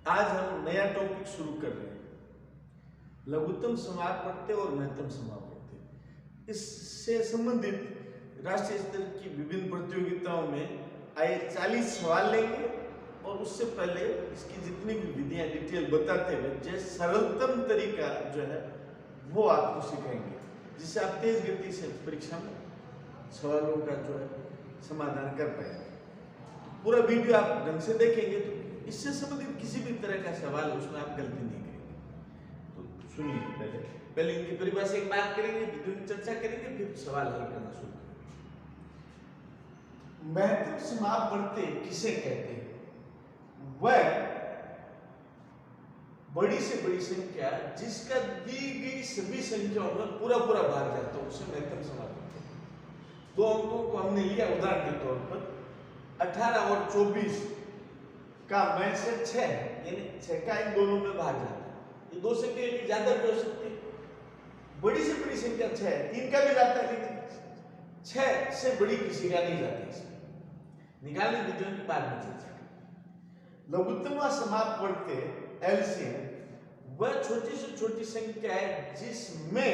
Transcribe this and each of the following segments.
आज हम नया टॉपिक शुरू कर रहे हैं, लघुत्तम समापवर्ती और महत्तम समापवर्ती। इससे संबंधित राष्ट्रीय स्तर की विभिन्न प्रतियोगिताओं में आए 40 सवाल लेंगे और उससे पहले इसकी जितनी भी विधियां डिटेल बताते हुए जो सरलतम तरीका जो है वो आपको सिखाएंगे, जिससे आप तेज गति से परीक्षा में सवालों का जो है समाधान कर पाएंगे। तो पूरा वीडियो आप ढंग से देखेंगे तो इससे संबंधित किसी भी तरह का सवाल उसमें आप गलती नहीं करेंगे। तो सुनिए, पहले इनकी परिभाषा एक बात करेंगे, विधियों की चर्चा करेंगे, फिर सवाल हल करना शुरू करेंगे। महत्तम समापवर्ती किसे कहते हैं? वह बड़ी से बड़ी संख्या जिसका दी गई सभी संख्याओं में पूरा पूरा भाग जाता है उसे महत्तम समापवर्ती। दो अंकों को हमने लिया उदाहरण के तौर पर 18 और 24 का मैं से 6 यानी 6 का इन दोनों में भाग जाता है। ये दो संख्या भी ज्यादा भी हो सकती है। बड़ी से बड़ी संख्या 6 है, 3 का भी जाता है लेकिन 6 से बड़ी किसी का नहीं जाता। इसमें निकालने विधियों की बात में चर्चा करें। लघुत्तम व समापवर्ती एलसीएम वह छोटी से छोटी संख्या है जिसमें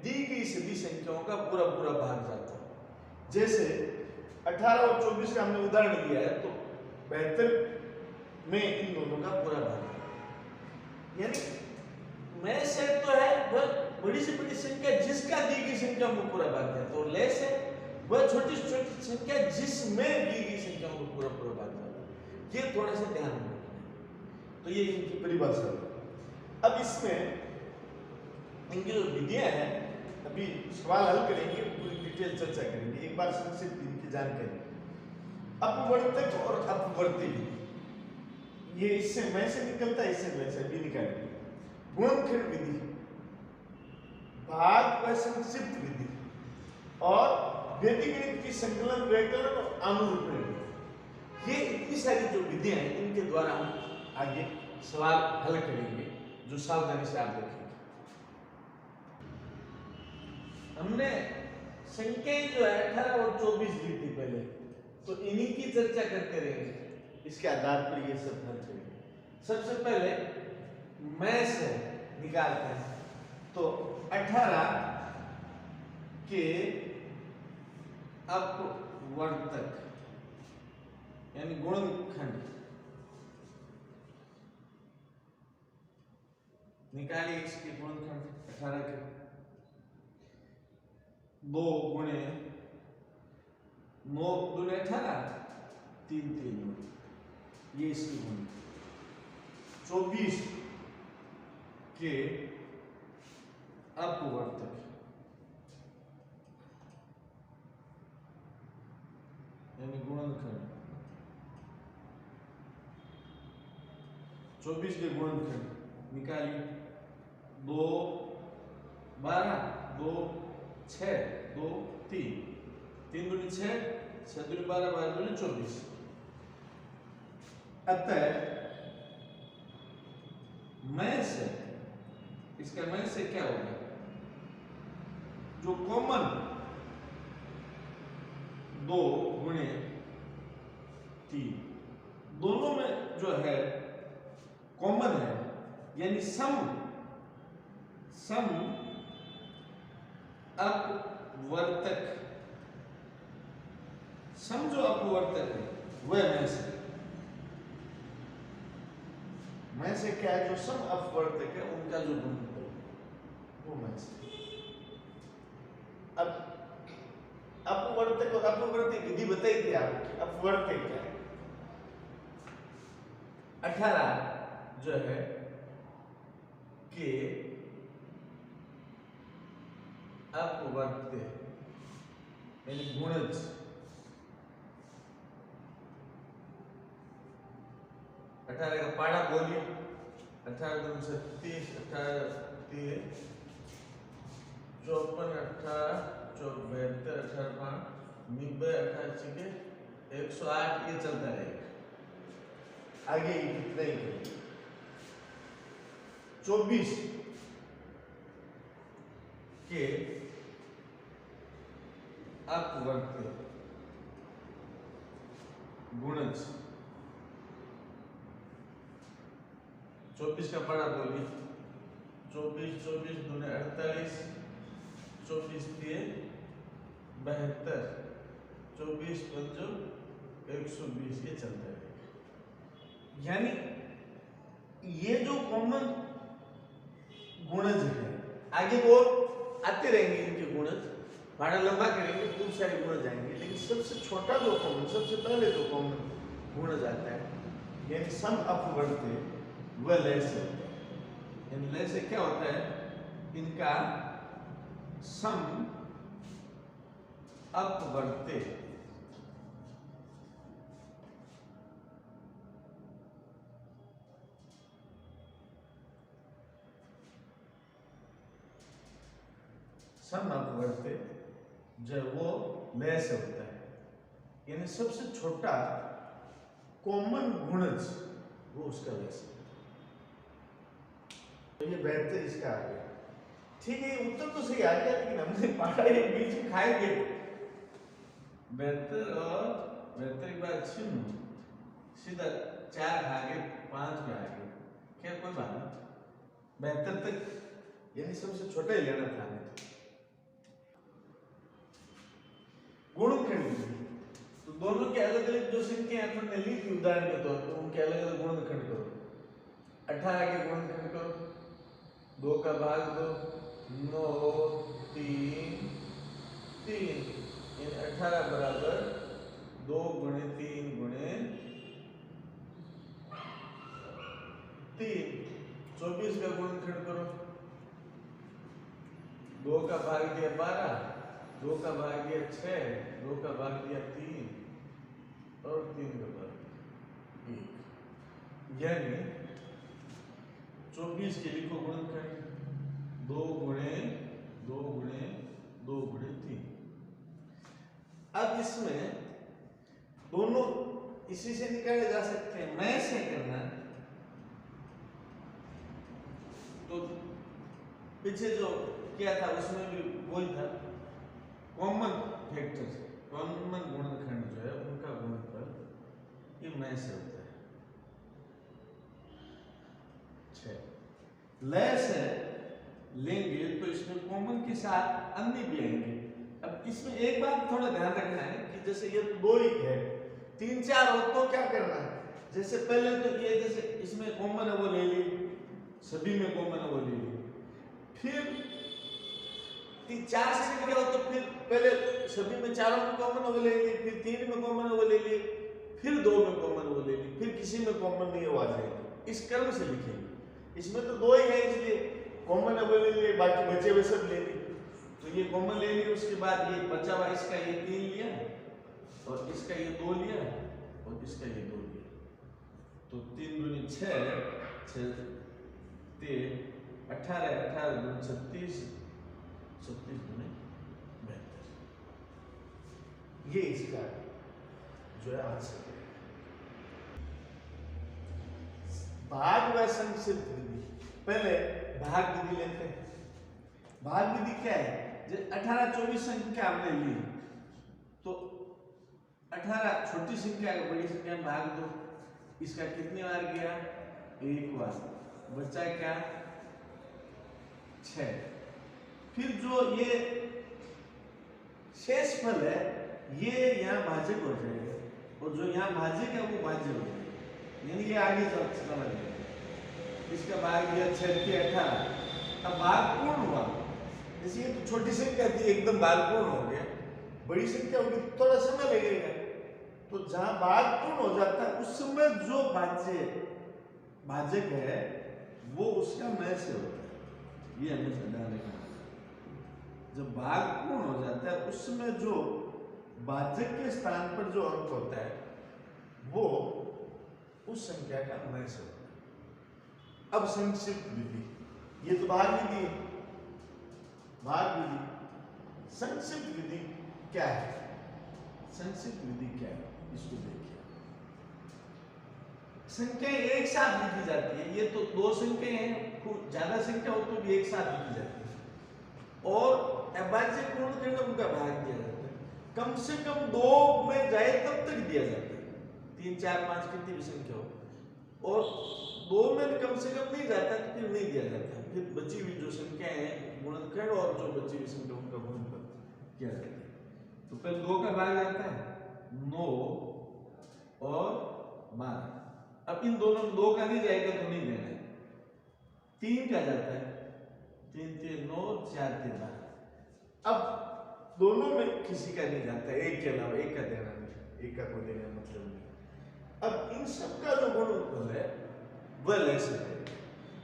दी गई सभी संख्याओं का पूरा पूरा भाग जाता है। जैसे 18 और 24 का हमने उदाहरण लिया है तो 72 में इन दोनों का पूरा भाग है। यानी मैं से तो है वह बड़ी से बड़ी संख्या जिसका दी गई संख्या में पूरा भाग जाता है, और ले से वह छोटी से छोटी संख्या जिसमें दी गई संख्याओं को पूरा पूरा भाग जाता है। ये थोड़ा सा ध्यान रखना है। तो ये इनकी परिभाषा है। अब इसमें इनकी जो विधियां हैं, अभी सवाल हल करेंगे, पूरी डिटेल चर्चा करेंगे। एक बार संक्षिप्त इनकी जानकारी। अपवर्तक और अपवर्ती विधि, ये इससे मैं से निकलता है, इससे मैं से भी निकालेंगे। गुणनखंड विधि, भाग व संक्षिप्त विधि और व्यतिगणित की संकलन व्यकलन और अनुरूपण विधि। ये इतनी सारी जो विधियां हैं इनके द्वारा हम आगे सवाल हल करेंगे, जो सावधानी से आप देखेंगे। हमने संख्याएं जो है 18 और 24 ली थी पहले, तो इन्हीं की चर्चा करते रहेंगे। इसके आधार पर ये सब हल करेंगे। सबसे पहले मैं से निकालते हैं तो 18 के अपवर्तक यानी गुणनखंड निकालिए। इसके गुणनखंड 18 के 2 गुणे 9 दूने 18 3 3 ये इसकी गुण। 24 के अपवर्तक यानी गुणनखंड, 24 के गुणनखंड निकालिए। 2 12 2 6 2 3 3 दूनी 6 6 दूनी 12 12 दूनी 24। अतः मैं से इसका मैं से क्या होगा, जो कॉमन 2 गुणे 3 दोनों में जो है कॉमन है, यानी सम अपवर्तक, सम जो अपवर्तक है वह मैं से क्या है, जो सम अपवर्तक है उनका जो गुणनफल वो मैं से। अब अपवर्तक और अपवर्ती विधि बताई थी आपकी। अपवर्तक क्या है? 18 जो है के अपवर्त्य यानी गुणज 18 का पाड़ा बोलिए। 18 दूनी 36 18 3 54 18 72 18 5 90 18 6 108 ये चलता रहेगा। आगे ये कितना ही करेंगे। 24 के अपवर्त्य गुणज 24 का पड़ा बोलिए, 24 24 दूने 48, 24 दिए 72, 24 पंजो 120, ये चलता है। यानी ये जो कॉमन गुणज है, आगे और आते रहेंगे इनके गुणज, भाड़ा लंबा करेंगे खूब सारे गुणज आएंगे, लेकिन सबसे छोटा जो कॉमन, सबसे पहले जो कॉमन गुणज आता है यानी सम अपवर्ते, वह लय से होता है। यानी लय से क्या होता है, इनका सम अपवर्ते, सम अपवर्ते जब वो लय से होता है, यानी सबसे छोटा कॉमन गुणज वो उसका लय से। तो ये 72 इसका आ गया, ठीक है, उत्तर तो सही आ गया, लेकिन हमने पढ़ा ये बीच में खाएंगे 72 और 72 के बाद चिन्ह सीधा 4 भागे 5 में आ गए, क्या कोई बात नहीं, 72 तक यानी सबसे छोटा ही लेना था हमें। गुणनखंड विधि, तो दोनों के अलग अलग जो संख्या अपन ने ली थी उदाहरण के तौर पर, उनके अलग अलग गुणनखंड करो। 18 के गुणनखंड करो, 2 का भाग 2, 9 3 3, यानी 18 बराबर 2 गुणे 3 गुणे 3। 24 का गुणनखंड करो, 2 का भाग दिया 12, 2 का भाग दिया 6, 2 का भाग दिया 3 और 3 का भाग 1, यानी 24 के लिखो गुणनखंड 2 गुणे 2 गुणे 2 गुणे 3। अब इसमें दोनों इसी से निकाले जा सकते हैं, मैं से करना तो पीछे जो किया था उसमें भी वही था, कॉमन फैक्टर, कॉमन गुणनखंड जो है उनका गुणनफल ये मैं से होता है 6। लय से लेंगे तो इसमें कॉमन के साथ अन्य भी आएंगे। अब इसमें एक बात थोड़ा ध्यान रखना है कि जैसे ये 2 ही है, 3 4 हो तो क्या करना है, जैसे पहले तो ये जैसे इसमें कॉमन है वो ले ली, सभी में कॉमन है वो ले ली, फिर 4 से क्या हो तो फिर पहले सभी में 4 में कॉमन वो ले ली, फिर 3 में कॉमन वो ले ली, फिर 2 में कॉमन वो ले ली, फिर किसी में कॉमन नहीं हो आ जाएगी। इस क्रम से लिखेंगे। इसमें तो 2 ही है इसलिए कॉमन वो ले लिए, बाकी बचे हुए सब ले ली, तो ये कॉमन ले ली, उसके बाद ये बचा हुआ इसका ये 3 लिया और इसका ये 2 लिया और इसका ये 2 लिया, तो 3 दूनी 6, 6 3 18, 18 दूनी 36, 36 दूनी 72, ये इसका जो है आंसर है। भाग व संक्षिप्त विधि, पहले भाग विधि लेते हैं। भाग विधि क्या है, जैसे 18 24 संख्या हमने ली तो 18 छोटी संख्या को बड़ी संख्या में भाग दो, इसका कितनी बार गया, 1 बार, बचा क्या 6। फिर जो ये शेष फल है ये यहाँ भाजक हो जाएगा और जो यहाँ भाजक है वो भाज्य हो जाएगा, यानी ये आगे चला जाएगा। इसका भाग दिया 6 के 18, अब भाग पूर्ण हुआ, जैसे ये तो छोटी संख्या थी एकदम भाग पूर्ण हो गया, बड़ी संख्या होगी थोड़ा समय लगेगा, तो जहां भाग पूर्ण हो जाता है उस समय जो भाजक है वो उसका मैं से होता है, ये हमें ध्यान रखना। जब भाग पूर्ण हो जाता है उस समय जो भाजक के स्थान पर जो अंक होता है वो उस संख्या का मैं से होता है। अब संक्षिप्त विधि, ये तो भाग विधि है, भाग विधि। संक्षिप्त विधि क्या है, संक्षिप्त विधि क्या है, इसको देखिए। संख्याएं एक साथ लिखी जाती है, ये तो 2 संख्याएं हैं, खूब ज्यादा संख्या हो तो भी एक साथ लिखी जाती है, और अभाज्य पूर्ण करके उनका भाग दिया जाता है। कम से कम 2 में जाए तब तक दिया जाता है, 3 4 5 कितनी भी संख्या हो, और दो में कम से कम नहीं जाता तो फिर नहीं दिया जाता, फिर बची हुई जो संख्या है गुणनखंड और जो बची हुई संख्या उनका गुणनफल किया जाता है। तो पहले 2 का भाग जाता है 9 और 12। अब इन दोनों में 2 का नहीं जाएगा तो नहीं देना है। 3 का जाता है 3 3 9 4 3 12। अब दोनों में किसी का नहीं जाता, एक के अलावा एक का देना नहीं, एक का कोई देना मतलब नहीं। अब इन सब का जो गुणनफल है वह ले सकते हैं।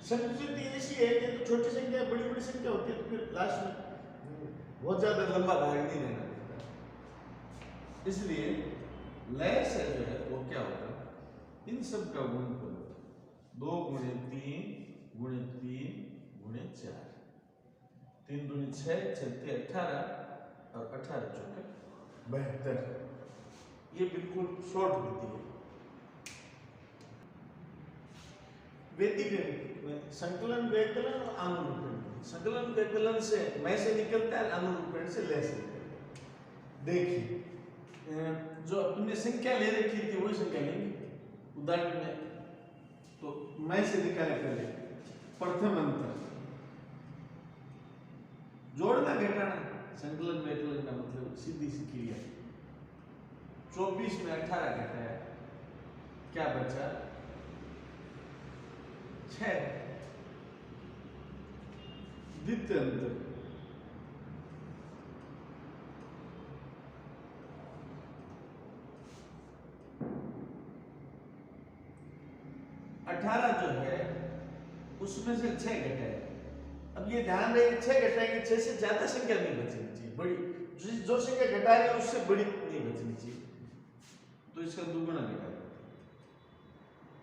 संस्कृति ऐसी है कि तो छोटी संख्या बड़ी बड़ी संख्या होती है तो फिर लास्ट में बहुत ज्यादा लंबा भाग नहीं देना पड़ता, इसलिए लय से जो है वो क्या होगा, इन सब का गुणनफल 2 गुणे 3 गुणे 3 गुणे 4, 3 दूनी 6 6 3 18 और 18 चौके 72। ये बिल्कुल शॉर्ट विधि है। वैदिक गणित में संकलन व्यकलन और अनुरूपण, संकलन व्यकलन से मैं से निकलता है, अनुरूपण से ले से निकलता है। देखिए जो अपने संख्या ले रखी थी वही संख्या लेंगे उदाहरण में, तो मैं से निकाले पहले प्रथम अंतर जोड़ना घटाना, संकलन व्यकलन का मतलब सीधी सी क्रिया। 24 में 18 घटाया क्या बचा 6। द्वितीय अंतर 18 जो है उसमें से 6 घटाए। अब ये ध्यान रहे 6 घटाएंगे 6 से ज्यादा संख्या नहीं बचनी चाहिए, बड़ी जो संख्या घटा रहे हैं उससे बड़ी नहीं बचनी चाहिए, तो इसका दुगुना घटा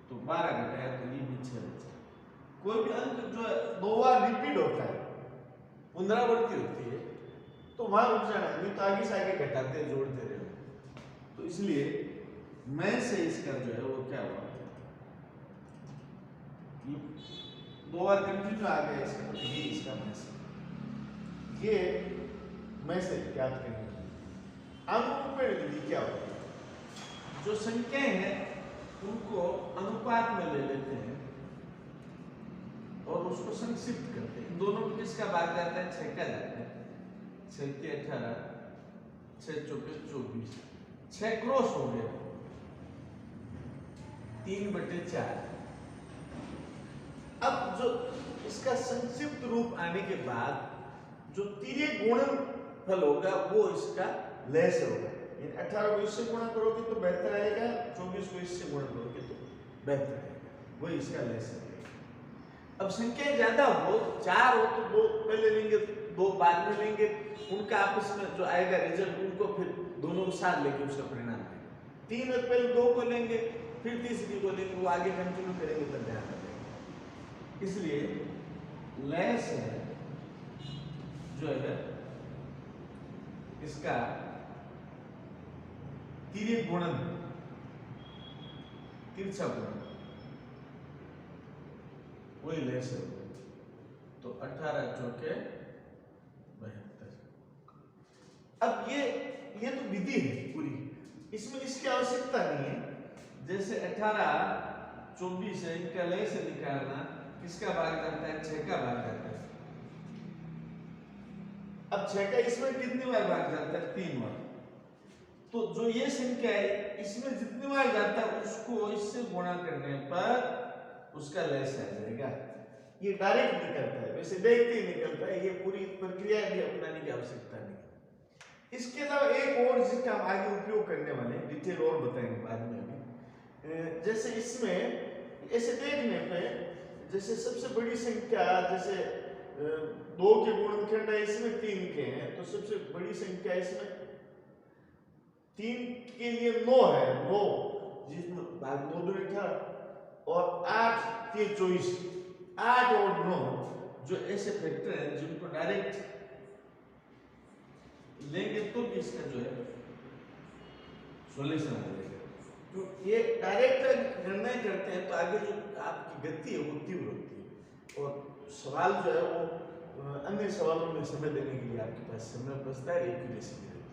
तो 12 घटाया तो ये भी 6 बचा। कोई भी अंक जो 2 बार रिपीट होता है, पुनरावृत्ति होती है, तो वहां रुक जाना नहीं तो आगे से आगे घटाते जोड़ते रहे। तो इसलिए मैं से इसका जो है वो क्या हुआ, 2 बार कंटिन्यू आ गया इसका, तो ये इसका मैं से, ये मैं से ज्ञात करेंगे। अनुरूपण विधि क्या होती है, जो संख्याएं हैं उनको अनुपात में ले लेते हैं और उसको संक्षिप्त करते हैं। दोनों में किसका भाग जाता है 6 का जाता है, 6 के 18 6 चौके 24, 6 क्रॉस हो गया 3/4। अब जो इसका संक्षिप्त रूप आने के बाद जो तिर्यक गुणनफल होगा वो इसका लय से होगा। 18 को इससे गुणा करोगे तो बेहतर आएगा, 24 को इससे गुणा करोगे तो बेहतर आएगा, वही इसका लय से होगा। अब संख्या ज्यादा हो 4 हो तो 2 पहले लेंगे 2 बाद में लेंगे, उनका आपस में जो आएगा रिजल्ट उनको फिर दोनों को साथ लेके उसका परिणाम आएगा। 3 है पहले 2 को लेंगे फिर तीसरी को लेंगे, वो आगे कंटिन्यू करेंगे तो ध्यान रखेंगे। इसलिए लय से जो है इसका तिर्यक गुणन तिरछा गुणन वही लय से तो 18 चौके 72। अब ये तो विधि है पूरी, इसमें इसकी आवश्यकता नहीं है। जैसे 18 24 है, इनका लय से निकालना किसका भाग जाता है 6 का भाग जाता है। अब 6 का इसमें कितनी बार भाग जाता है 3 बार, तो जो ये संख्या है इसमें जितनी बार जाता है उसको इससे गुणा करने पर उसका लय से आ जाएगा। ये डायरेक्ट निकलता है, वैसे देखते ही निकलता है, ये पूरी प्रक्रिया भी अपनाने की आवश्यकता नहीं। इसके अलावा एक और जिसका हम आगे उपयोग करने वाले हैं, डिटेल और बताएंगे बाद में भी। जैसे इसमें ऐसे देखने पे जैसे सबसे बड़ी संख्या जैसे 2 के गुणनखंड है इसमें 3 के हैं, तो सबसे बड़ी संख्या इसमें 3 के लिए 9 है, 9 जिसमें भाग 2 दूनी 18 और 8 3 24, 8 और 9 जो ऐसे फैक्टर हैं जिनको डायरेक्ट लेंगे तो भी इसका जो है सॉल्यूशन आ जाएगा। तो ये डायरेक्ट निर्णय करते हैं तो आगे जो आपकी गति है वो तीव्र होती है और सवाल जो है वो अन्य सवालों में समय देने के लिए आपके पास समय बचता है, एक्यूरेसी के लिए।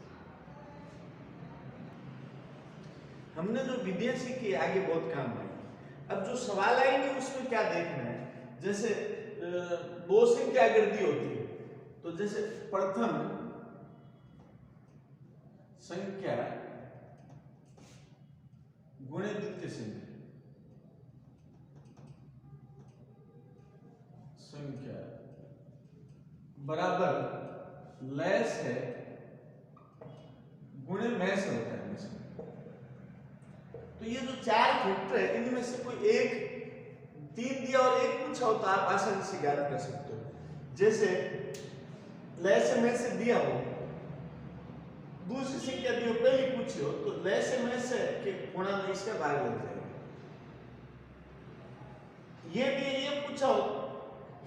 हमने जो विधियां सीखी आगे बहुत काम आई। अब जो सवाल आएंगे उसमें क्या देखना है, जैसे दो संख्या अगर दी होती है तो जैसे प्रथम संख्या गुणे द्वितीय संख्या बराबर लेस है गुणे में से होता है। तो ये जो चार फैक्टर है इनमें से कोई एक, तीन दिया और एक पूछा हो तो आप आसानी से ज्ञात कर सकते हो। जैसे लेस में से दिया हो, दूसरी संख्या दी हो, पहली पूछी हो, तो लेस में से के गुणा में इसका भाग लग जाएगा। ये दिया ये पूछा हो,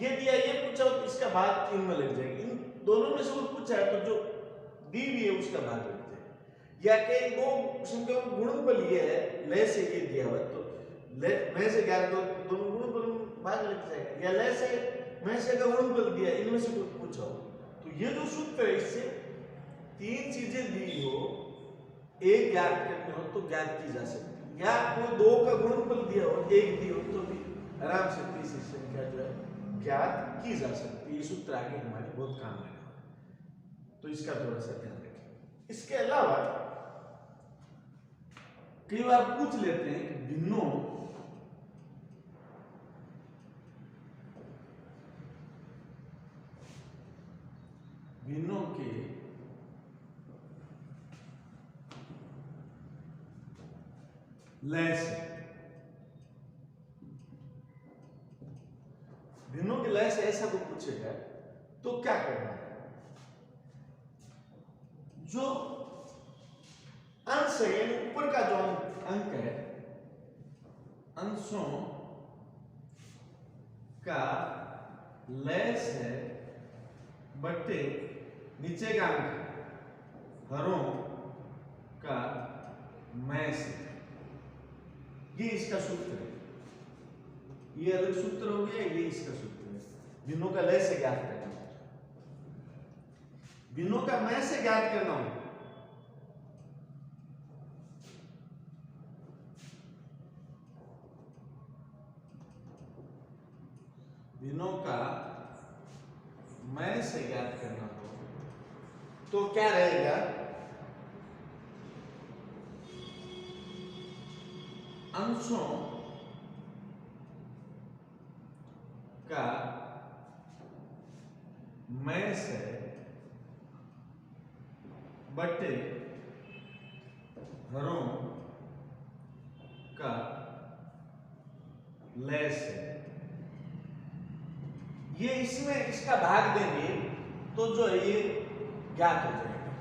ये दिया ये पूछा हो तो इसका भाग 3 में लग जाएगा। इन दोनों में से कोई पूछा है तो जो दी भी है उसका भाग लग जाएगा। या कि दो संख्याओं का गुणनफल ये है, ले से ये दिया हुआ तो ले में से क्या तो दोनों गुणनफल में भाग लग जाएगा। या ले से में से का गुणनफल दिया, इनमें से कोई पूछा हो तो ये जो सूत्र है इससे तीन चीजें दी हो, एक ज्ञात करनी हो तो ज्ञात की जा सकती है। या कोई दो का गुणनफल दिया हो, एक दी हो तो भी आराम से तीसरी संख्या जो है ज्ञात की जा सकती है। ये सूत्र आगे हमारे बहुत काम आने वाला है, तो इसका थोड़ा सा ध्यान रखें। इसके अलावा कई बार पूछ लेते हैं कि भिन्नों के लय से, भिन्नों के लय से ऐसा को पूछेगा तो क्या करना है। जो अंश है यानी ऊपर का जो अंक है, अंशों का लय से बट्टे नीचे का अंक हरों का मैं से, ये इसका सूत्र है। ये अलग सूत्र हो गया, ये इसका सूत्र है। भिन्नों का लय से ज्ञात करना, भिन्नों का मैं से ज्ञात करना हो भिन्नों का मैं से ज्ञात करना हो तो क्या रहेगा, अंशों का मैं से बटे हरों का लय से। ये इसमें इसका भाग देंगे तो जो है ये ज्ञात हो जाएगा।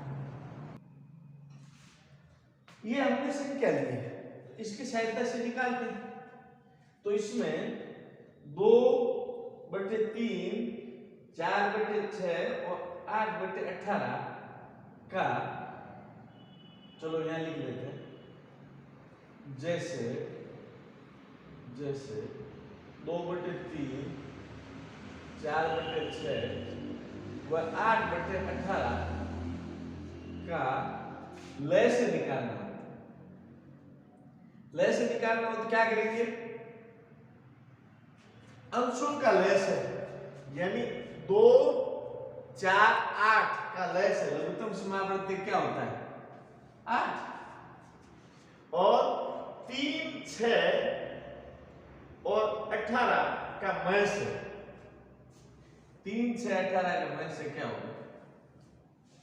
ये हमने संख्या ली है, इसकी सहायता से निकालते हैं। तो इसमें 2/3, 4/6 और 8/18 का, चलो यहां लिख लेते हैं, जैसे 2/3, 4/6 व 8/18 का लय से निकालना हो। लय से निकालना हो तो क्या करेंगे, अंशों का लय से यानी 2, 4, 8 का लय से लघुत्तम समावर्ती क्या होता है 8, और 3, 6 और 18 का मैं से, 3, 6, 18 का मैं से क्या होगा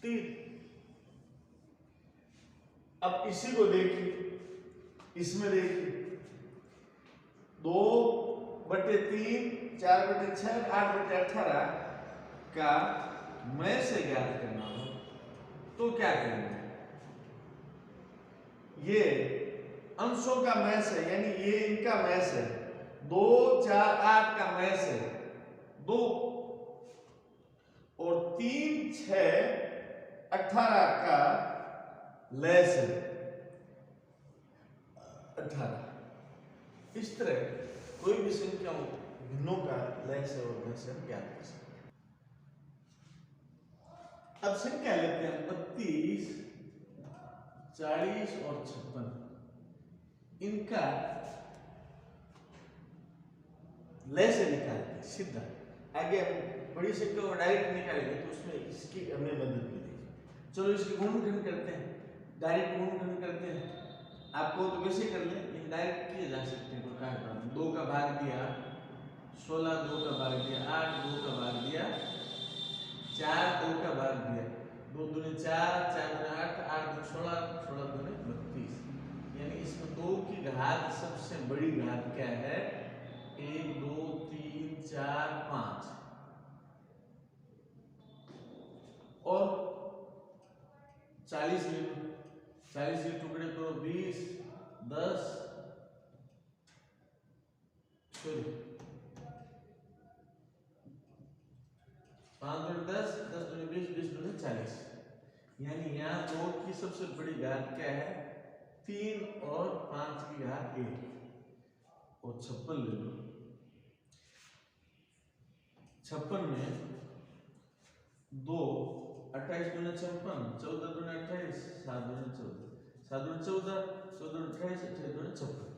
3। अब इसी को देखिए, इसमें देखिए 2/3, 4/6, 8/18 का मैं से ज्ञात करना हो तो क्या करेंगे, ये अंशों का मैं से यानी ये इनका मैं से 2, 4, 8 का मैं से 2 और 3, 6, 18 का लय से 18। इस तरह कोई भी संख्या भिन्नों का लय से और मैं से हम ज्ञात कर सकते हैं। अब संख्या लेते हैं 32, 40 और 56, इनका लय से निकालते सीधा। आगे हम बड़ी संख्या को डायरेक्ट निकालेंगे तो उसमें इसकी हमें मदद मिलेगी। चलो इसके गुणनखंड करते हैं, डायरेक्ट गुणनखंड करते हैं। आपको तो वैसे कर लें, लेकिन डायरेक्ट किए जा सकते हैं, कोई कारण नहीं। 2 का भाग दिया 16, 2 का भाग दिया 8, 2 का भाग दिया 4, 2 का भाग दिया 2 दूनी 4, 4 दूनी 8, 8 दूनी 16, 16 दूनी 32। यानी इसमें 2 की घात सबसे बड़ी घात क्या है? 1, 2, 3, 4, 5 और 40 ले लो, 40 के टुकड़े करो 20, 10 सॉरी 5 दूनी 10, 10 दूनी 20, 20 दूनी 40। यानी यहाँ 2 की सबसे बड़ी घात क्या है? 3 और 5 की घात 1 और 56 ले लो। 56 में 2, 28 दूनी 56, 14 दूनी 28, 7 दूनी 14, 7 दूनी 14, 14 दूनी 28, 28 दूनी 56।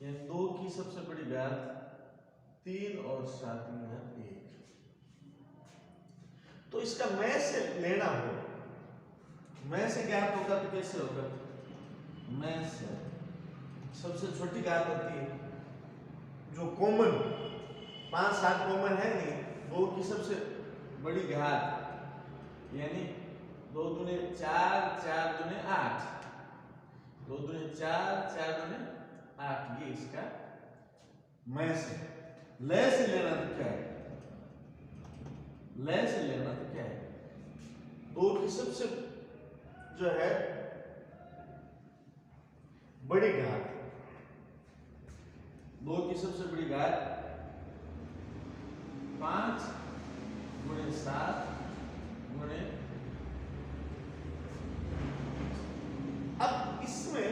यानी 2 की सबसे बड़ी घात 3 और 7 की घात 1। तो इसका मैं से लेना हो, मैं से ज्ञात होगा तो कैसे होगा? मैं से सबसे छोटी घात होती है जो कॉमन, 5, 7 कॉमन है नहीं, 2 की सबसे बड़ी घात यानी 2 दूनी 4, 4 दूनी 8, 2 दूनी 4, 4 दूनी 8, ये इसका मैं से। लय से लेना तो क्या है? लय से लेना तो क्या है? 2 की सबसे जो है बड़ी घात, 2 की सबसे बड़ी घात 5 गुणे 7 गुणे। अब इसमें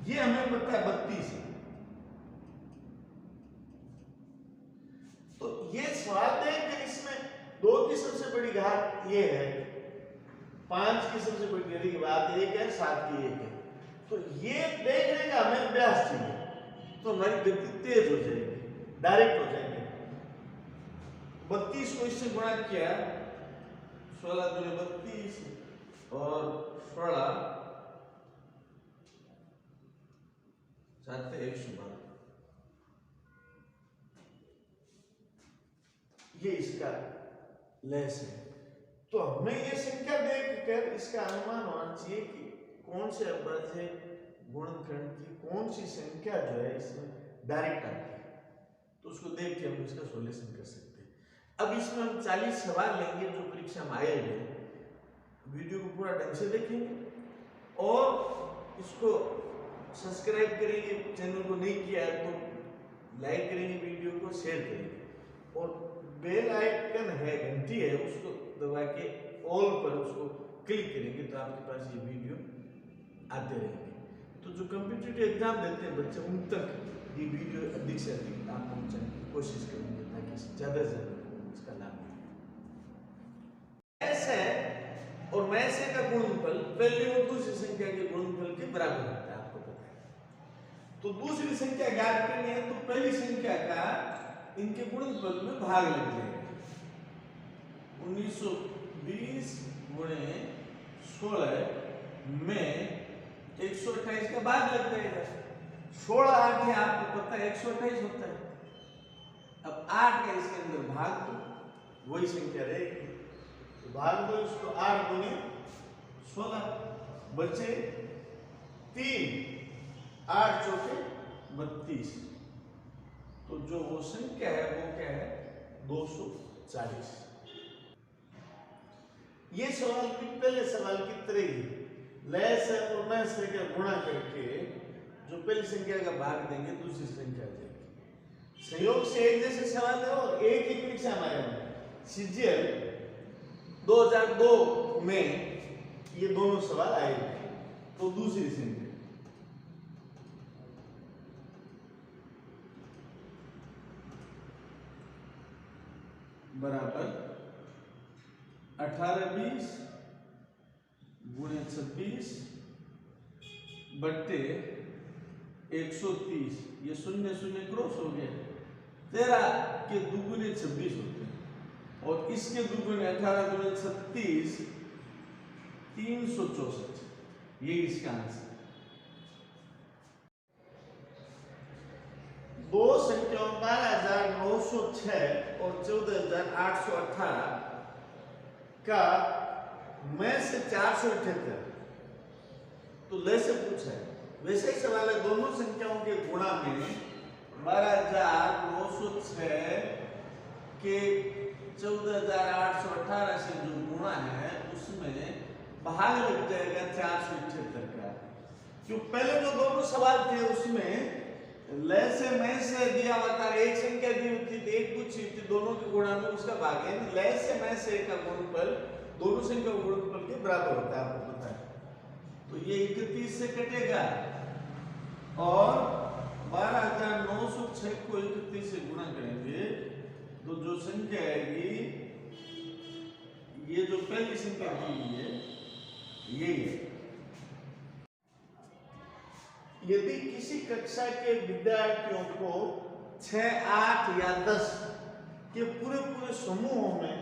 ये हमें पता है 32 है, तो ये सवाल दें कि इसमें 2 की सबसे बड़ी घात ये है, 5 की सबसे बड़ी घात 1 है, 7 की 1 है, तो ये देखने का हमें अभ्यास चाहिए, तो हमारी गति तेज हो जाएगी, डायरेक्ट हो जाएगी। 32 को इससे गुणा किया 16 दूनी 32 और 16 7 112। ये इसका लेस है। तो हमें ये संख्या देखकर इसका अनुमान होना चाहिए कि कौन से अभाज्य गुणनखंड की कौन सी संख्या जो है इसमें डायरेक्ट आती है, तो उसको देख के हम इसका सॉल्यूशन कर सकते हैं। अब इसमें हम 40 सवाल लेंगे जो परीक्षा में आए हुए, वीडियो को पूरा ढंग से देखेंगे और इसको सब्सक्राइब करेंगे, चैनल को नहीं किया है तो लाइक करेंगे, वीडियो को शेयर करेंगे और बेल आइकन है, घंटी है, उसको दबा के ऑल पर उसको क्लिक करेंगे तो आपके पास ये वीडियो आते रहेंगे। तो जो कॉम्पिटिटिव एग्जाम देते हैं बच्चे, उन तक ये वीडियो अधिक से अधिक आप पहुंचाने की कोशिश करेंगे ताकि ज्यादा से ज्यादा इसका लाभ मिले। ऐसे और मैसे का गुणनफल पहली और दूसरी संख्या के गुणनफल के बराबर होता है, आपको पता है। तो दूसरी संख्या ज्ञात करनी है तो पहली संख्या का इनके गुणनफल में भाग लग जाएगा। 1920 गुणे 16 में 128 का भाग लग जाएगा। 16 8 है, आपको पता है 128 होता है। अब 8 का इसके अंदर भाग दो, वही संख्या रहेगी, तो भाग दो इसको 8 गुणे 16 बचे 3, 8 चौके 32, तो जो वो संख्या है वो क्या है? 240। ये सवाल भी पहले सवाल की तरह ही लय से और मैं से का गुणा करके जो पहली संख्या का भाग देंगे दूसरी संख्या देंगे। संयोग से एक जैसे सवाल है और एक ही परीक्षा में आया है। सीजीएल 2002 में ये दोनों सवाल आए थे। तो दूसरी संख्या बराबर 1820 गुणे 26 बट्टे 130, ये 0 0 क्रॉस हो गया। 13 के दुगुने 26 होते हैं और इसके दुगुने 18 दुगुने 36, 364, ये इसका आंसर। दो संख्याओं 12,906 और 14,818 का में से 478 तो ले से पूछा है। वैसे ही सवाल है, दोनों संख्याओं के गुणा में 12,906 के 14,818 से जो गुणा है उसमें भाग लग जाएगा 478 का। क्यों पहले जो दोनों सवाल थे उसमें ले से में से दिया हुआ था, एक संख्या दी हुई थी, एक पूछी थी, दोनों के गुणा में उसका भाग है। ले से में से का गुणनफल दोनों संख्या गुणनफल के बराबर होता है, आपको पता है। तो ये 31 से कटेगा और 12,906 को 31 से गुणा करेंगे तो जो संख्या आएगी, ये जो पहली संख्या दी हुई है यही है। यदि किसी कक्षा के विद्यार्थियों को 6, 8 या 10 के पूरे पूरे समूहों में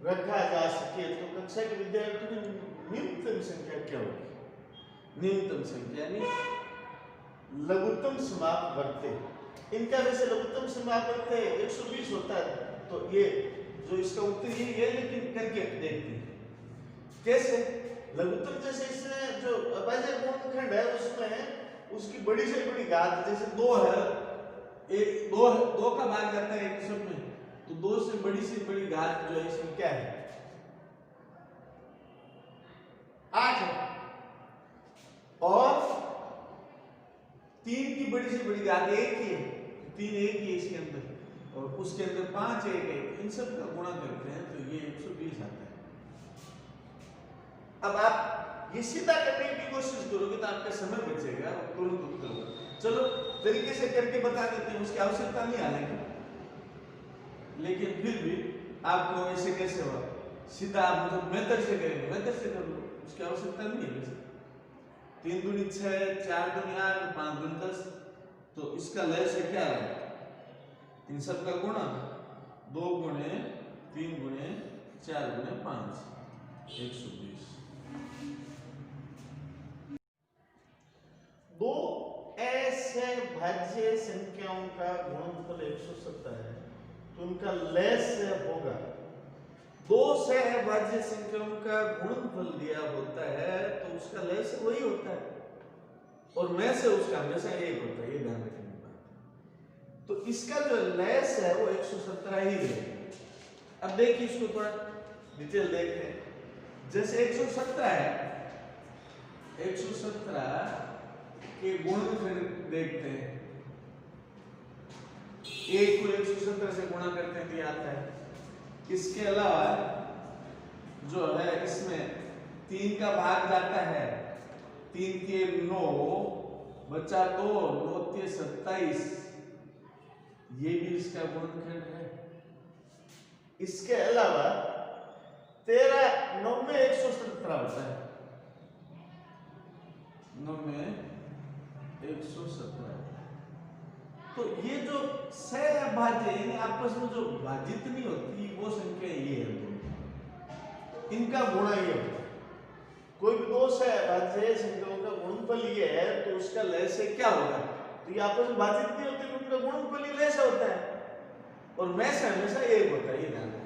रखा जा सके तो कक्षा के विद्यार्थियों की न्यूनतम संख्या क्या होगी? न्यूनतम संख्या यानी लघुत्तम समाप्त वर्ते। इनका वैसे लघुत्तम समाप्त वर्ते 120 होता है, तो ये जो इसका उत्तर ये है, लेकिन करके देखते हैं कैसे। लघुत्तम जैसे इसमें जो अभाज्य गुणनखंड है उसमें उसकी बड़ी से बड़ी घात, जैसे 2 है, एक 2 का भाग जाता है एक सब में, तो 2 से बड़ी घात जो है इसमें क्या है? 8 है। और 3 की बड़ी से बड़ी घात 1 ही है, 3 एक ही है इसके अंदर, और उसके अंदर 5 एक है। इन सब का गुणा करते हैं तो ये 120 आता है। अब आप ये सीधा करने की कोशिश करोगे तो आपका समय बचेगा और तुरंत उत्तर होगा। चलो तरीके से करके बता देते हैं, उसकी आवश्यकता नहीं हालांकि, लेकिन फिर भी आपको ऐसे कैसे होगा, सीधा आप मतलब मेथड से करेंगे, मेथड से कर लो, उसकी आवश्यकता नहीं है। वैसे 3 दूनी 6, 4 दूनी 8, 5 दूनी 10, तो इसका लय से क्या है? इन सब का गुणा 2 गुणे 3 गुणे 4 गुणे 5, 120। दो ऐसे भाज्य संख्याओं का गुणनफल 170 है तो उनका लय से होगा। 2 से भाज्य संख्याओं का गुणनफल दिया होता है तो उसका लय से वही होता है, और में से उसका हमेशा एक होता है, ये ध्यान रखने की बात। तो इसका जो लय से है वो 117 ही रहेगा। अब देखिए इसको थोड़ा डिटेल देखते हैं। जैसे 117 है, 117 के गुणनखंड देखते हैं। 1 को 117 से गुणा करते हैं तो ये आता है। इसके अलावा जो है इसमें 3 का भाग जाता है, 3 के 9 बचा 2, 9 के 27, ये भी इसका गुणनखंड है। इसके अलावा 13 9 में 117 होता है, 9 में 117। तो ये जो सहभाज्य यानी आपस में जो भाजित नहीं होती वो संख्या ये है, इनका गुणा ये होता है। कोई भी 2 सहभाज्य संख्याओं का गुणनफल ये है तो उसका लय से क्या होगा? तो ये आपस में भाजित नहीं होती तो उनका गुणनफल ही लय से होता है, और में से हमेशा एक होता है, ये ध्यान रखना।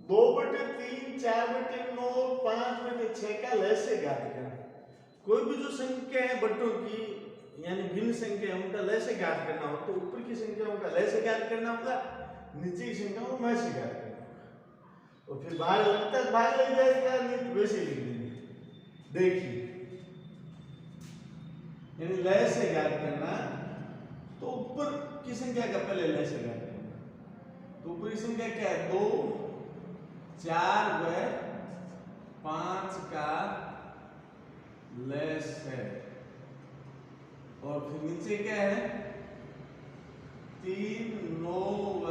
2/3, 4/9, 5/6 का लय से घात करना। कोई भी जो संख्या है बट्टों की यानी भिन्न संख्या है उनका लय से घात करना हो तो ऊपर की संख्याओं का लय से घात करना होगा, नीचे की संख्याओं में से घात करना होगा। और फिर भाग लगता है, भाग लग जाएगा, नहीं तो वैसे ही लिख देंगे। देखिए यानी लय से घात करना तो ऊपर की संख्या का पहले लय से घात करना। तो ऊपर की संख्या क्या है? 2, 4 व 5 का लय है, और फिर नीचे क्या है? 3, 9 व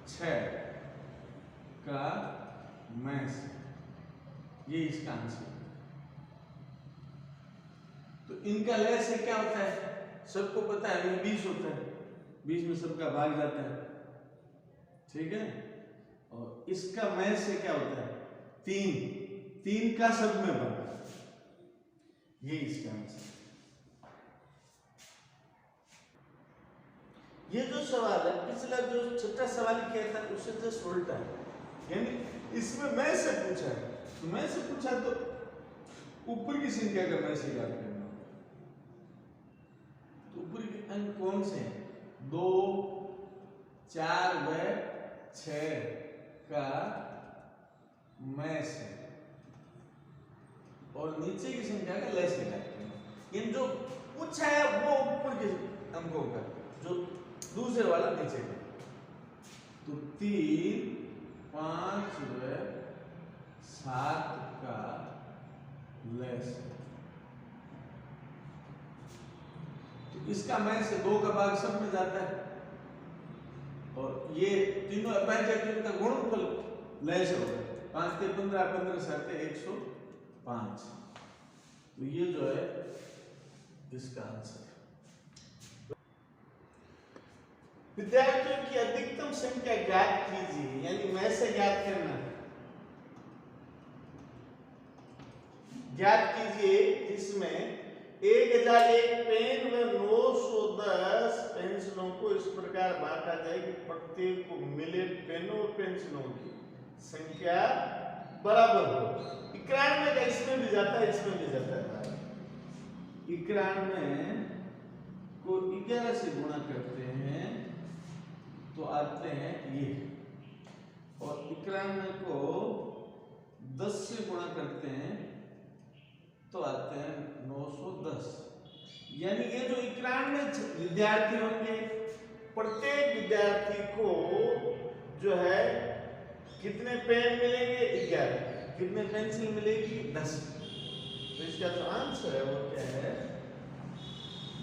6 का में से। ये इसका आंसर। तो इनका लय से क्या होता है, सबको पता है ये 20 होता है, 20 में सबका भाग जाता है, ठीक है। और इसका मैं से क्या होता है 3, 3 का सब में भाग, ये इसका आंसर। ये जो सवाल है पिछला जो छठा सवाल किया था उससे जस्ट उल्टा है, यानी इसमें मैं से पूछा है, तो मैं से पूछा तो ऊपर की संख्या का मैं से याद करना, तो ऊपर के अंक कौन से हैं, 2, 4 व 6 का मैं से, और नीचे की संख्या का लय से याद करना। इन जो पूछा है वो ऊपर के अंकों का, जो दूसरे वाला नीचे का, तो 3, 5 व 7 का लय से, तो इसका मैं से 2 का भाग सब में जाता है, और ये तीनों अपाइंट का गुणनफल लय से होता है, 5 से 15, 15 से 105, तो ये जो है इसका आंसर। विद्यार्थियों की अधिकतम संख्या ज्ञात कीजिए, यानी मैं से ज्ञात करना है, ज्ञात कीजिए जिसमें 1001 पेन व 910 पेंसिलों को इस प्रकार बांटा जाए कि प्रत्येक को मिले पेनों और पेंसिलों की संख्या बराबर हो। 91 का इसमें भी जाता है, इसमें भी जाता है। 91 को 11 से गुणा करते हैं तो आते हैं ये, और 91 को 10 से गुणा करते हैं तो आते हैं 910, यानी ये जो 91 विद्यार्थी होंगे, प्रत्येक विद्यार्थी को जो है कितने पेन मिलेंगे 11, कितने पेंसिल मिलेगी 10, तो इसका जो आंसर है वो क्या है,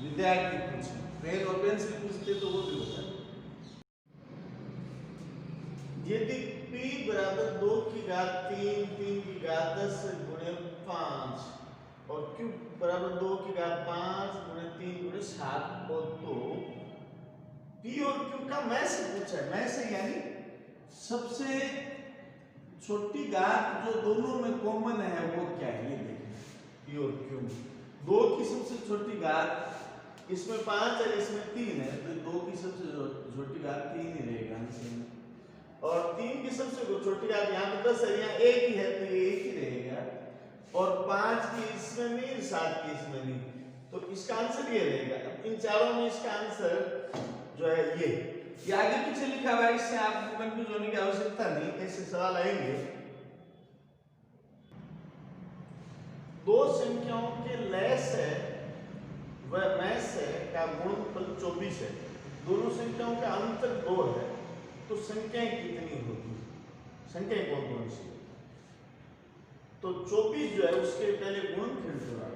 विद्यार्थी पूछे, पेन और पेंसिल पूछते तो वो भी होता है। यदि p बराबर 2 की घात 3, 3 की घात 10 गुणे 5 और q बराबर 2 की घात 5 गुणे 3 गुणे 7 हो, तो p और q का मैं से पूछा है, मैं से यानी सबसे छोटी घात जो दोनों में कॉमन है वो क्या है, ये देखें p और q में 2 की सबसे छोटी घात इसमें 5 है, इसमें 3 है, तो 2 की सबसे छोटी घात 3 ही रहेगा आंसर में, और 3 की सबसे छोटी घात यहाँ पे 10 है, यहाँ 1 ही है तो ये 1 ही रहेगा, और 5 की इसमें नहीं, 7 की इसमें नहीं, तो इसका आंसर ये रहेगा। अब इन चारों में इसका आंसर जो है ये आगे पीछे लिखा हुआ है, इससे आपको कंफ्यूज होने की आवश्यकता नहीं, ऐसे सवाल आएंगे। दो संख्याओं के लय से व मैं से का गुणनफल 24 है, दोनों संख्याओं का अंतर 2 है, तो संख्याएं कितनी होगी, संख्याएं कौन कौन सी, तो 24 जो है उसके पहले गुणनखंड जोड़ा,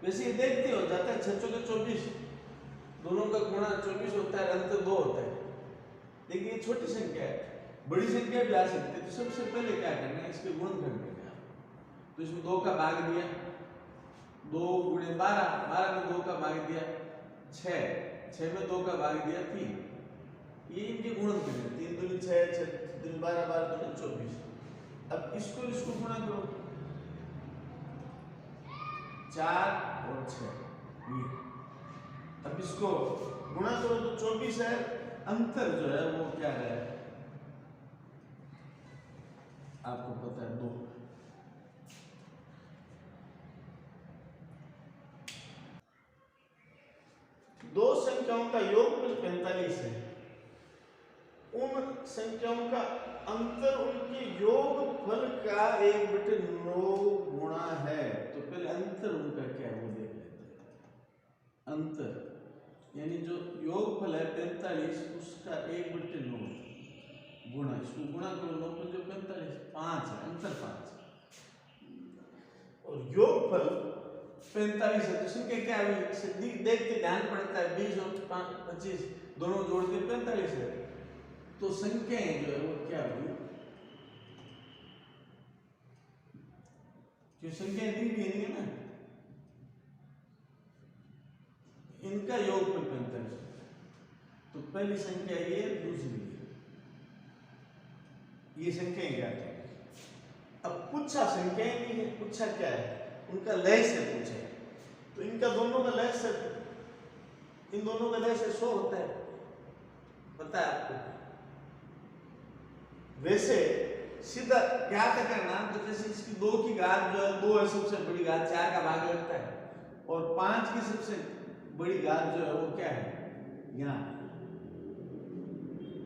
वैसे ये देखते हो जाता है 6 के 24, दोनों का गुणा 24 होता है, अंतर 2 होता है, लेकिन ये छोटी संख्या है, बड़ी संख्या भी आ सकती है, तो सबसे पहले क्या करना है, इसके गुणनखंड करना, तो इसमें 2 का भाग दिया, 2 गुणे 12, 12 में 2 का भाग दिया 6, 6 में 2 का भाग दिया 3, ये इनके गुणनखंड है, 3 दूनी 6, 6 दूनी 12, 12 दूनी 24, अब इसको गुणा करो 4 और 6, ये अब इसको गुणा करो तो 24 है, अंतर जो है वो क्या है आपको पता है 2, दो संख्याओं का योगफल 45 है, उन संख्याओं का अंतर उनके योगफल का 1/9 गुणा है, तो पहले अंतर उनका क्या है वो देख लेते हैं। अंतर यानी जो योगफल है 45, उसका 1/9 गुणा, इसको गुणा करो 9 पर जो 45, 5 है, अंतर 5, और योगफल 45 है, तो संख्या क्या है देखते ध्यान पड़ता है, 20 और 25 दोनों जोड़ के 45 है, तो संख्याएं जो है वो क्या हुई जो संख्याएं दी भी नहीं है ना, इनका योगफल 45। तो पहली संख्या ये, दूसरी ये संख्याएं क्या है। अब पूछा संख्याएं नहीं है, पूछा क्या है, उनका लय से पूछा है। तो इनका दोनों का लय से, इन दोनों का लय से 100 होता है, पता है आपको। वैसे सीधा क्या करना, तो जैसे इसकी 2 की घात जो है 2 है सबसे बड़ी घात, 4 का भाग लगता है, और 5 की सबसे बड़ी घात जो है वो क्या है, यहाँ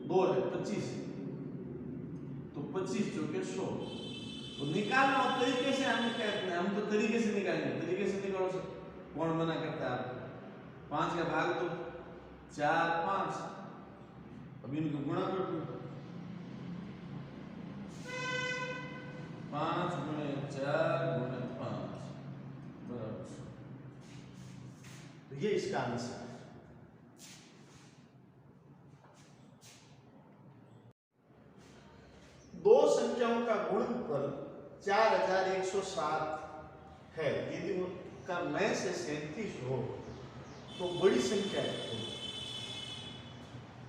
2 है 25, तो 25 जो के 100। तो निकालना हो तरीके से हम कहते हैं, हम तो तरीके से निकालेंगे, तरीके से निकालो से कौन मना करता है आपको। 5 का भाग तो 4 5, अभी इनको गुणा कर दो, 5 गुणे 4 गुणे 5 बराबर 100। तो ये इसका आंसर है। दो संख्याओं का गुणनफल 4107 है। यदि उनका में से 37 हो तो बड़ी संख्या है।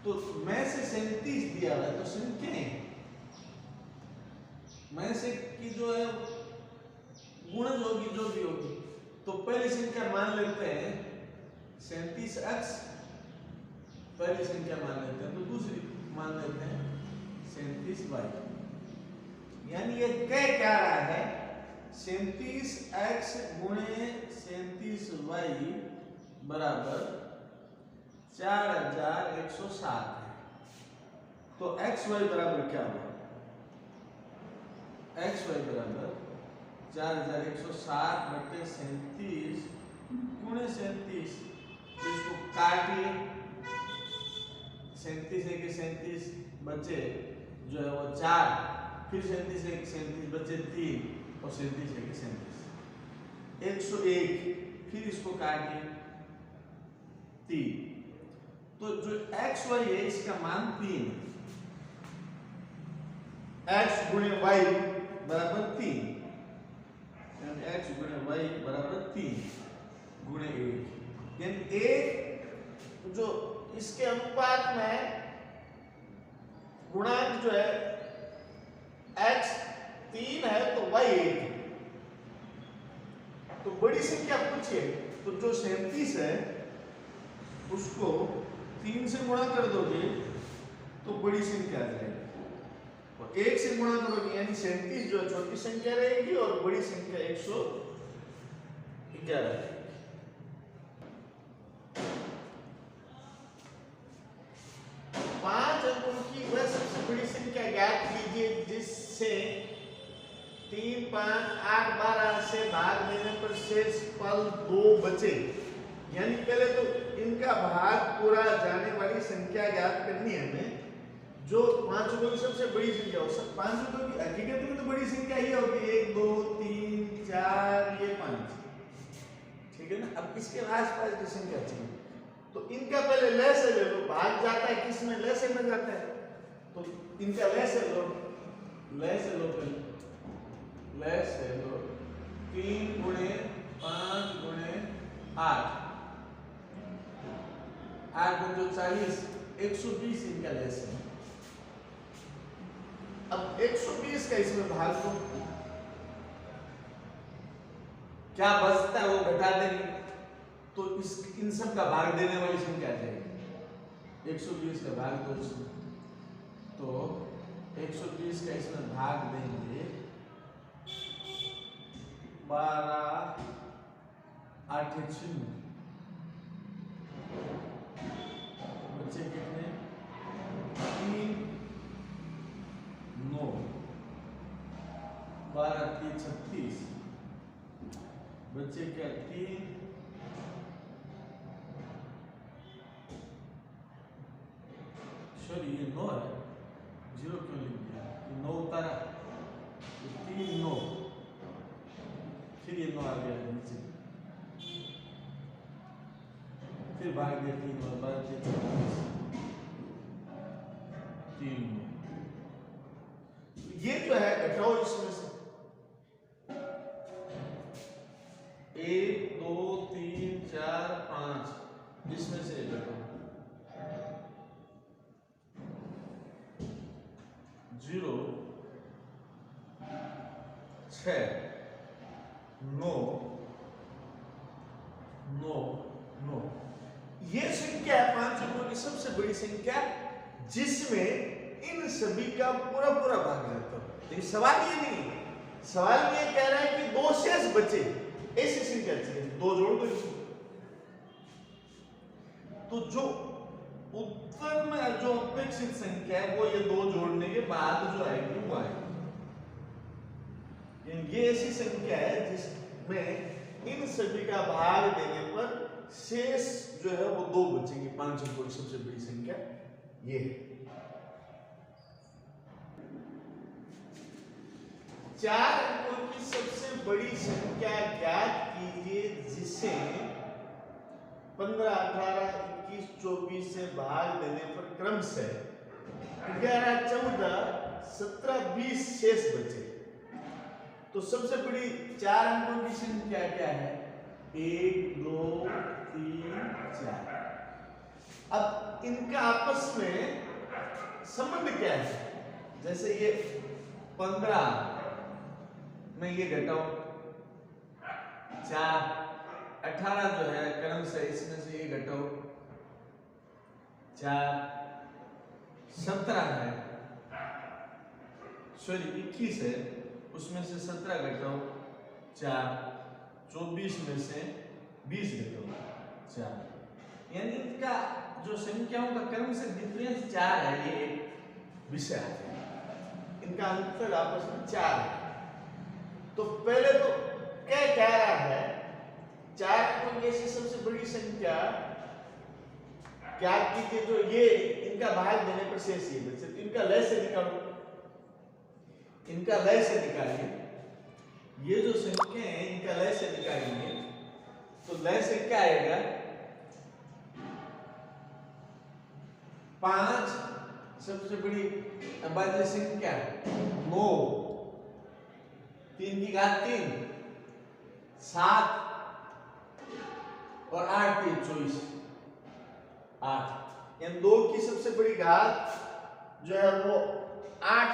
तो में से 37 दिया हुआ है, तो संख्याएं में से की जो है गुणज होगी, जो भी होगी। तो पहली संख्या मान लेते हैं 37x, पहली संख्या मान लेते हैं, तो दूसरी मान लेते हैं 37y। यानी ये कह क्या रहा है, 37x गुणे 37y बराबर 4107 है। तो xy बराबर क्या होगा, xy बराबर 4107 बटे 37 गुणे 37। इसको काटिए, 37 है कि 37 बचे जो है वो 4, फिर 37 है कि 37 बचे 3, और 37 है कि 37 101, फिर इसको काटिए 3। तो जो xy है इसका मान 3, x गुणे y बराबर 3, यानी x गुणे y बराबर 3 गुणे 1, यानी 1 जो इसके अनुपात में गुणांक जो है x 3 है तो y 1 है। तो बड़ी संख्या पूछिए, तो जो 37 है उसको 3 से गुणा कर दोगे तो बड़ी संख्या आ जाएगी, और 1 से गुणा करोगे यानी 37 जो छोटी संख्या रहेगी और बड़ी संख्या 111 रहेगी। पांच अंकों की वह सबसे बड़ी संख्या ज्ञात कीजिए जिससे 3 5 8 12 से भाग देने पर शेष पल 2 बचे। यानी पहले तो इनका भाग पूरा जाने वाली संख्या ज्ञात करनी है हमें, जो 5 अंकों की सबसे बड़ी संख्या हो। सब 5 अंकों की हकीकत में तो बड़ी संख्या ये होगी 1 2 3 4 ये 5, ठीक है ना। अब इसके आसपास की संख्या चाहिए, तो इनका पहले लय से ले लो, भाग जाता है किस में, लय से में जाता है, तो इनका लय से लो, लय से लो, पहले लय से लो। 3 गुणे 5 गुणे 8, 8 गुणे 40, 120 इनका लय से। अब 120 का इसमें भाग दो, क्या बचता है वो घटा देंगे, तो इस इन सब का भाग देने वाली संख्या आ जाएगी। 120 का भाग दो इसमें, तो 120 का इसमें भाग देंगे 12 8 0, बच्चे कितने 3 9, 12 3 36, बच्चे क्या 3 सॉरी ये 9 है, 0 क्यों लिख दिया, 9 उतारा, 3 9, फिर ये 9 आ गया नीचे, फिर भाग दिया 3 और 12 3 9। ये जो है घटाओ इसमें से, 9 9। ये संख्या है 5 अंकों की सबसे बड़ी संख्या, जिसमें इन सभी का पूरा पूरा भाग जाता हो। लेकिन सवाल ये नहीं है, सवाल ये कह रहा है कि 2 शेष बचे, ऐसी संख्या चाहिए। 2 जोड़ दो इसमें, तो जो उत्तर में जो अपेक्षित संख्या है वो ये 2 जोड़ने के बाद जो आएगी वो आएगी। ये ऐसी संख्या है जिसमें इन सभी का भाग देने पर शेष जो है वो 2 बचेंगे। 5 अंकों की सबसे बड़ी संख्या ये है। 4 अंकों की सबसे बड़ी संख्या ज्ञात कीजिए जिसे 15, 18, 21, 24 से भाग देने पर क्रमशः 11, 14, 17, 20 शेष बचे। तो सबसे बड़ी 4 अंकों की संख्या क्या है? 1, 2, 3, 4। अब इनका आपस में संबंध क्या है? जैसे ये 15 में ये घटाओ 4, 18 जो है क्रम से इसमें से ये घटाओ 4, 17 है, सॉरी 21 है, उसमें से 17 घटाओ 4, 24 में से 20 घटाओ 4। यानी इनका जो संख्याओं का क्रम से डिफरेंस 4 है, ये एक विषय है। इनका अंतर आपस में 4 है। तो पहले तो क्या कह रहा है? 4 अंकों की ऐसी सबसे बड़ी संख्या क्या कीजिए जो ये इनका भाग देने पर शेष ये बचे। तो इनका लय से निकालो, इनका लय से निकालिए। ये जो संख्या है इनका लय से निकालेंगे तो लय से क्या आएगा? 5 सबसे बड़ी अभाज्य संख्या 9, 3 की घात 3, 7 और 8 3 24, 8। यानी 2 की सबसे बड़ी घात जो है वो 8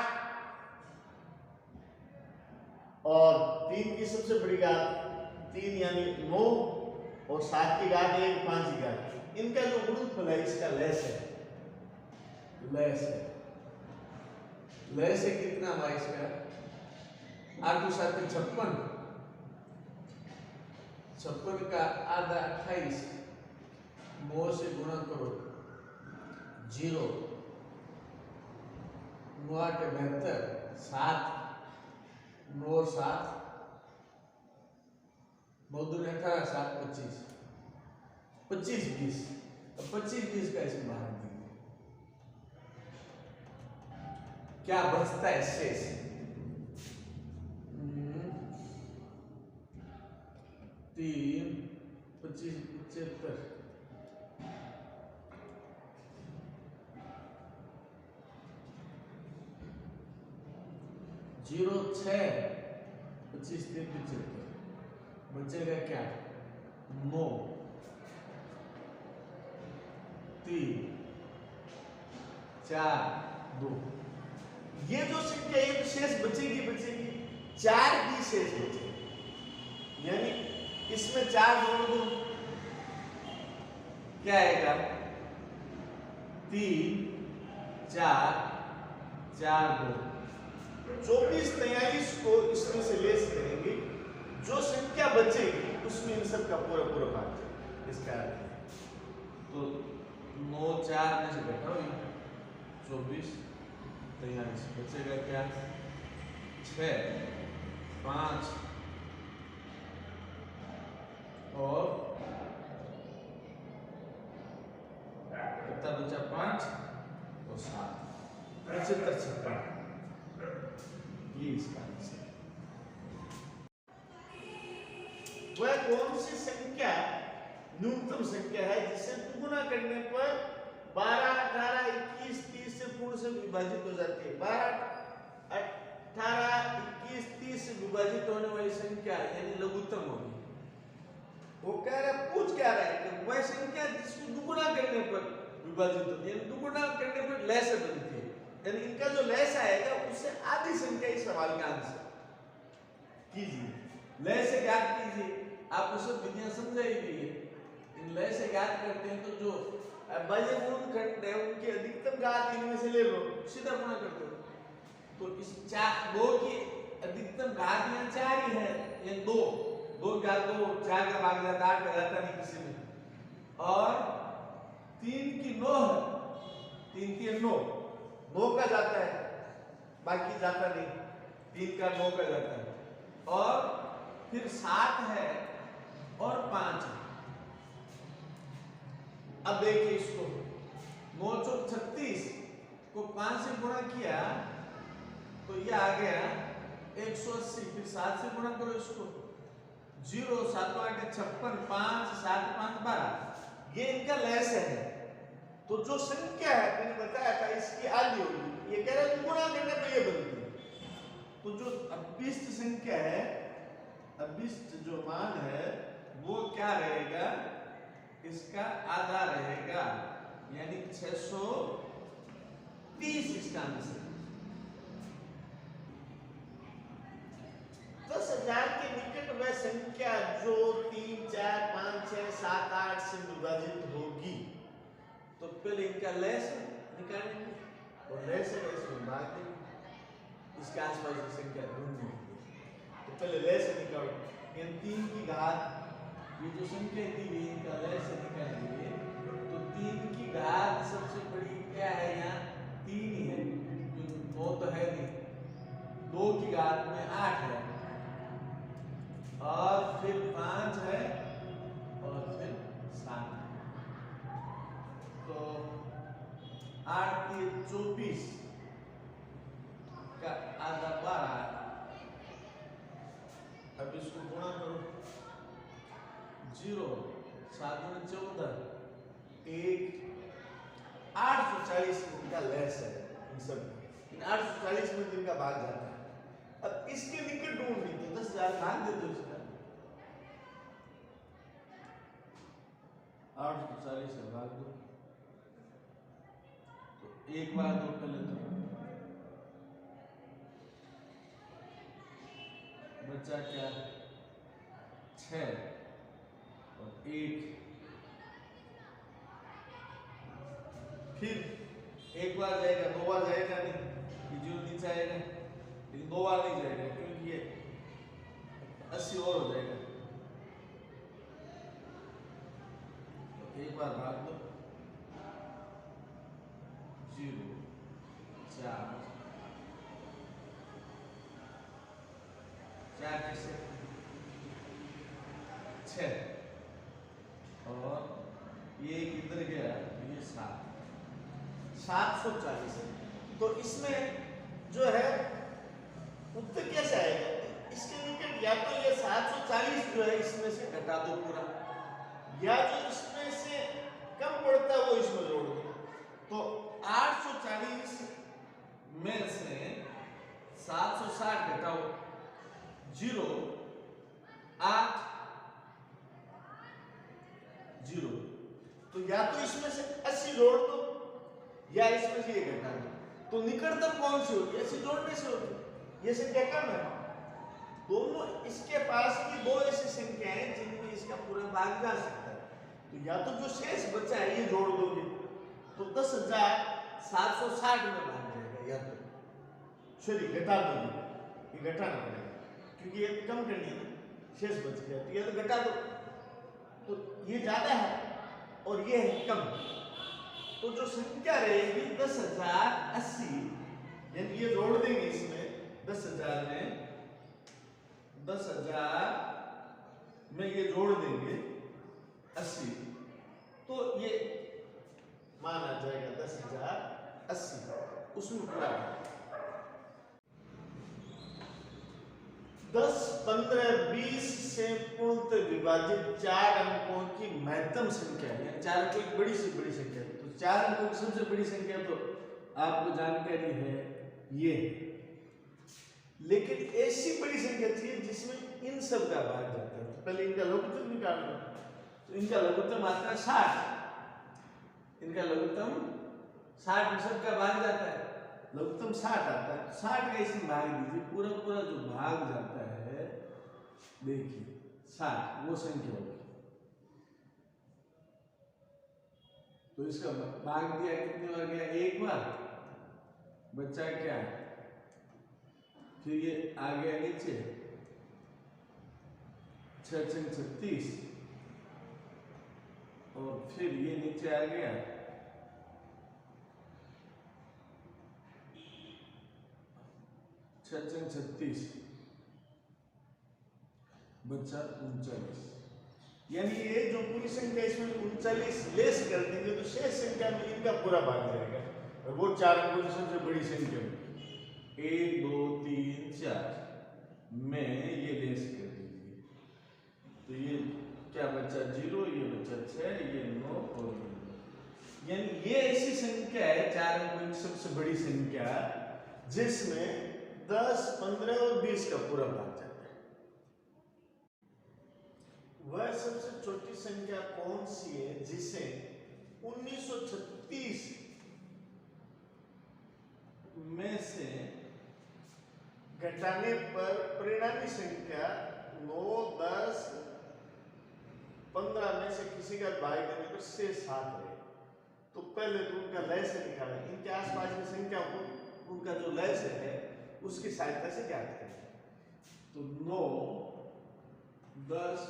और 3 की सबसे बड़ी घात 3 यानी 9 और 7 की घात 1, 5 की घात। इनका जो गुणनफल है इसका लय से, लय से, लय से कितना हुआ इसका? 8 7 56, 56 का आधा 28, 9 से गुणा करो 0, 9 8 72, 7, 9 7, 9 2 18, 7 25, 25 20। अब 25 20 का इसमें भाग दीजिए, क्या बचता है शेष? 3 25 75, 0 6 25 3 75, बचेगा क्या? 9 3 4 2। ये जो संख्या ये तो शेष बचेगी बचेगी, 4 की शेष बचेगी। यानी इसमें 4 जोड़ दो क्या आएगा? 3 4 4 2, 24 43 को इसमें से लेस करेंगे, जो संख्या बचेगी उसमें इन सब का पूरा पूरा भाग जाएगा। इसका तो 9 4 में से घटाओ 24 43, बचेगा क्या? 6 5 और कितना बचा? 5 और 7, 75 56। ये इसका आंसर। वह कौन सी संख्या न्यूनतम संख्या है जिसे दुगुना करने पर 12 18 21 30 से पूर्ण से विभाजित हो जाती है? 12 18 21 30 से विभाजित होने वाली संख्या यानी लघुत्तम होगी। वो कह रहा है, पूछ क्या रहा है कि वह संख्या जिसको दुगुना करने पर विभाजित होती है, दुगुना करने पर लय से बनती है। यानी इनका जो लय से आएगा उससे आधी संख्या इस सवाल का आंसर कीजिए। लय से ज्ञात कीजिए, आपको सब विधियां समझाई गई है। इन लय से ज्ञात करते हैं तो जो बजमूल खंड है उनकी अधिकतम घात इनमें से ले लो, सीधा गुणा कर दो। तो इस दो की अधिकतम घात यहाँ 4 ही है, ये 2 का 2 4 का भाग जाता 8 का जाता नहीं किसी में, और 3 की 9 है, 3 की 9 का जाता है, बाकी जाता नहीं, 3 का 9 का जाता है, और फिर 7 है और 5 है। अब देखिए इसको 9 चौक 36 को 5 से गुणा किया तो ये आ गया 180, फिर 7 से गुणा करो इसको, 0 7 8 56, 5 7 5 12, ये इनका लय से है। तो जो संख्या है मैंने बताया था इसकी आधी होगी, ये कह रहे हैं गुणा करने पे ये बनती है। तो जो अभीष्ट संख्या है, अभीष्ट जो मान है वो क्या रहेगा, इसका आधा रहेगा, यानी 630 इसका आंसर। 10,000 के निकट वह संख्या जो 3 4 5 6 7 8 से विभाजित होगी। तो पहले इनका लय से निकालेंगे और लय से इसमें भाग देंगे, इसके आसपास की संख्या ढूंढनी है। तो पहले लय से निकालो, इन 3 की घात, ये जो संख्या दी हुई इनका लय से निकालेंगे तो 3 की घात सबसे बड़ी क्या है, यहाँ 3 ही है, 9 तो है नहीं, 2 की घात में 8 है, और फिर 5 है, और फिर 7 है। तो 8 3 24 का आधा 12। अब इसको गुणा करो, 0 7 गुणे 14, 1 840 इनका लेस है, इन सब इन 840 में जिनका भाग जाता है। अब इसके निकट ढूंढनी तो 10,000 भाग दे दो इसका, 840 से भाग दो, तो 1 बार 2 कर लेते हो, बचा क्या 6 और 1, फिर 1 बार जाएगा, 2 बार जाएगा नहीं, ये जो नीचे आएगा, लेकिन 2 बार नहीं जाएगा क्योंकि ये 80 और हो जाएगा। तो 1 बार भाग दो, 0 4 4 कैसे 6, और ये किधर गया, ये 740 है। तो इसमें जो है उत्तर कैसे आएगा, इसके निकट या तो ये 740 जो है इसमें से घटा दो पूरा, या जो इसमें से कम पड़ता है वो इसमें जोड़ दो। तो 840 में से 760 घटाओ, 0 8 0, तो या तो इसमें से 80 जोड़ दो या इसमें से ये घटा दो। तो निकटतम कौन सी होगी, 80 जोड़ने से होगी, ये संख्या कम है। दोनों इसके पास की 2 ऐसी संख्याएं हैं जिनमें इसका पूरा भाग जा सकता है। तो या तो जो शेष बचा है ये जोड़ दोगे तो 10,760 में भाग जाएगा, या तो सॉरी घटा दोगे, ये घटाना पड़ेगा क्योंकि ये कम करनी है ना, शेष बच गया, तो ये तो घटा दो, तो ये ज्यादा है और ये है कम। तो जो संख्या रहेगी 10,080, यानी ये जोड़ देंगे इसमें 10,000 में, 10,000 में ये जोड़ देंगे 80, तो ये मान आ जाएगा 10,080, उसमें पूरा 10 15 20 से पूर्णतः विभाजित 4 अंकों की महत्तम संख्या है, 4 अंकों की बड़ी से बड़ी संख्या है। तो 4 अंकों की सबसे बड़ी संख्या तो आपको जानकारी है ये, लेकिन ऐसी बड़ी संख्या चाहिए जिसमें इन सब का भाग जाता है। तो पहले इनका लघुत्तम निकालना, तो इनका लघुत्तम आता है 60, इनका लघुत्तम 60 में सब का भाग जाता है, लघुत्तम 60 आता है, 60 का इसमें भाग दीजिए, पूरा पूरा जो भाग जाता है देखिए 60 वो संख्या होगी। तो इसका भाग दिया कितनी बार गया, एक बार, बचा क्या, फिर ये आ गया नीचे 6 6 36 और फिर ये नीचे आ गया 6 6 36 बचा 39। यानी ये जो पूरी संख्या इसमें 39 लेस कर देंगे तो शेष संख्या में इनका पूरा भाग जाएगा और वो 4 अंकों की सबसे बड़ी संख्या 1 2 3 4 में ये लेस कर दीजिए तो ये क्या बचा 0, ये बचा 6, ये 9 और ये 9। यानी ये ऐसी संख्या है 4 अंकों की सबसे बड़ी संख्या जिसमें 10 15 और 20 का पूरा भाग जाता है। वह सबसे छोटी संख्या कौन सी है जिसे 1936 में से घटाने पर परिणामी संख्या 9 10 15 में से किसी का भाग देने पर शेष 7 रहे। तो पहले तो उनका लय से निकालें, इनके आसपास की संख्या उनका जो लय से है उसकी सहायता से ज्ञात करें। तो 9 10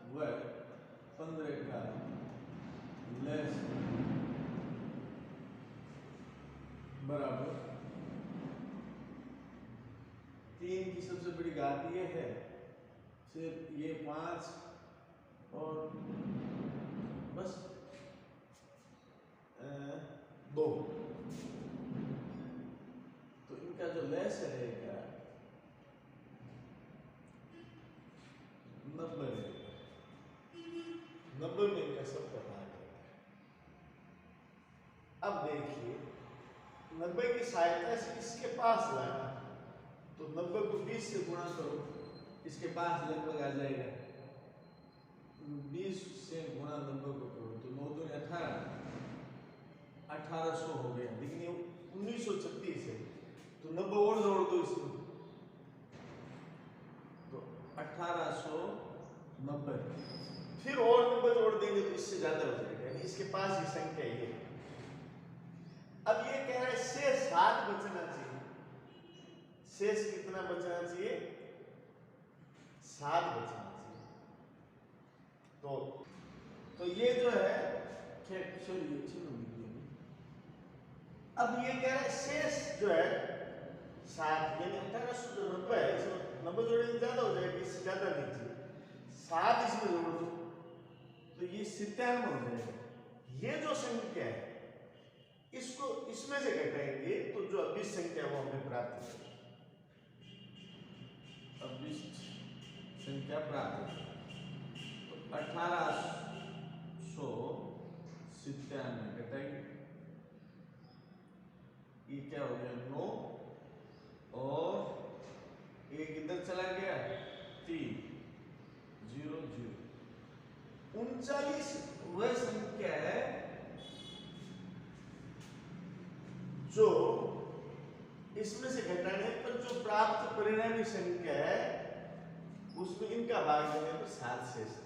व 15 का लेस बराबर 3 की सबसे बड़ी घात ये है, फिर ये 5 और बस 2। तो इनका जो लेस रहेगा 90 रहेगा, 90 में इनका सबका भाग है। अब देखिए 90 की सहायता से इसके पास लाना, तो 90 को 20 से गुणा करो, इसके पास लगभग आ जाएगा 20 से गुणा 90 को करो तो 9 दूनी 18, 1800 हो गया। लेकिन ये 1936 है तो 90 और जोड़ दो इसमें तो 1890, फिर और 90 जोड़ देंगे तो इससे ज्यादा हो जाएगा, यानी इसके पास ही संख्या ये। अब ये कह रहा है शेष 7 बचना चाहिए। शेष कितना बचना चाहिए, 7 बचना चाहिए। तो ये जो है अब ये कह रहा है शेष जो है 7 यानी 1890 है, इसमें 90 जोड़ेंगे ज्यादा हो जाएगा, इससे ज्यादा नहीं चाहिए, 7 इसमें जोड़ दो तो ये 97 हो जाएगा। ये जो संख्या है इसको इसमें से घटाएंगे तो जो अभिष्ट संख्या वो हमें प्राप्त होगी, अभिष्ट संख्या प्राप्त होगी। तो 1897 घटाएंगे, ये क्या हो गया 9 और एक इधर चला गया 3 0 0। 39 वह संख्या है जो इसमें से घटाने पर जो प्राप्त परिणामी संख्या है उसमें इनका भाग देने पर 7 शेष है।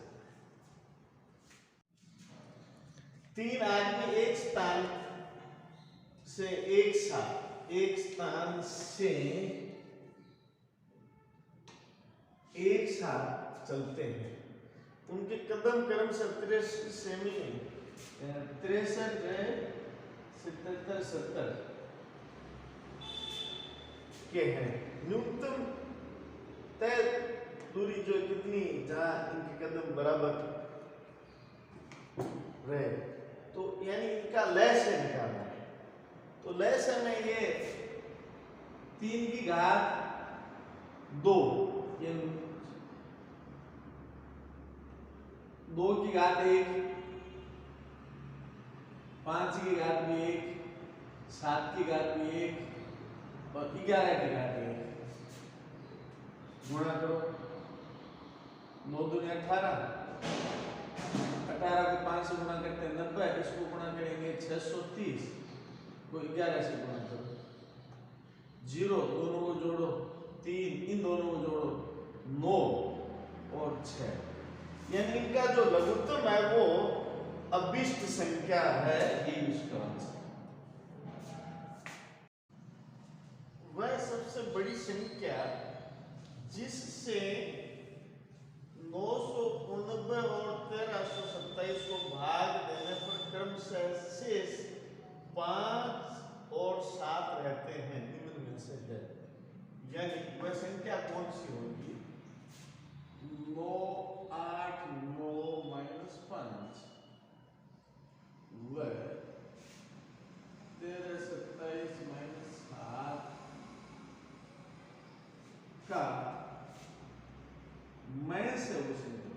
3 आदमी एक स्थान से एक साथ चलते हैं, उनके कदम क्रम से 63 सेमी 63 77 70 के हैं। न्यूनतम तय दूरी जो कितनी जहां इनके कदम बराबर रहे, तो यानी इनका लय से निकालना है। तो लय से में ये 3 की घात 2 ये 2 की घात 1, 5 की घात भी 1, 7 की घात भी 1 और 11 की घात 1 गुणा करो 9 दूनी 18, 18 को 5 से गुणा करते हैं 90, इसको गुणा करेंगे 630 को 11 से गुणा करो, 0 दोनों को जोड़ो 3, इन दोनों को जोड़ो 9 और 6, यानी इनका जो लघुत्तम है वो 20 अभिष्ट संख्या है, ये उसका आंसर। वह सबसे बड़ी संख्या जिससे 989 और 1327 को भाग देने पर क्रमशः शेष 5 और 7 रहते हैं, निम्न में से है। यानी वह संख्या कौन सी होगी? 9 8 9 -5, वह 13 27 -7 का मैं से वो संख्या,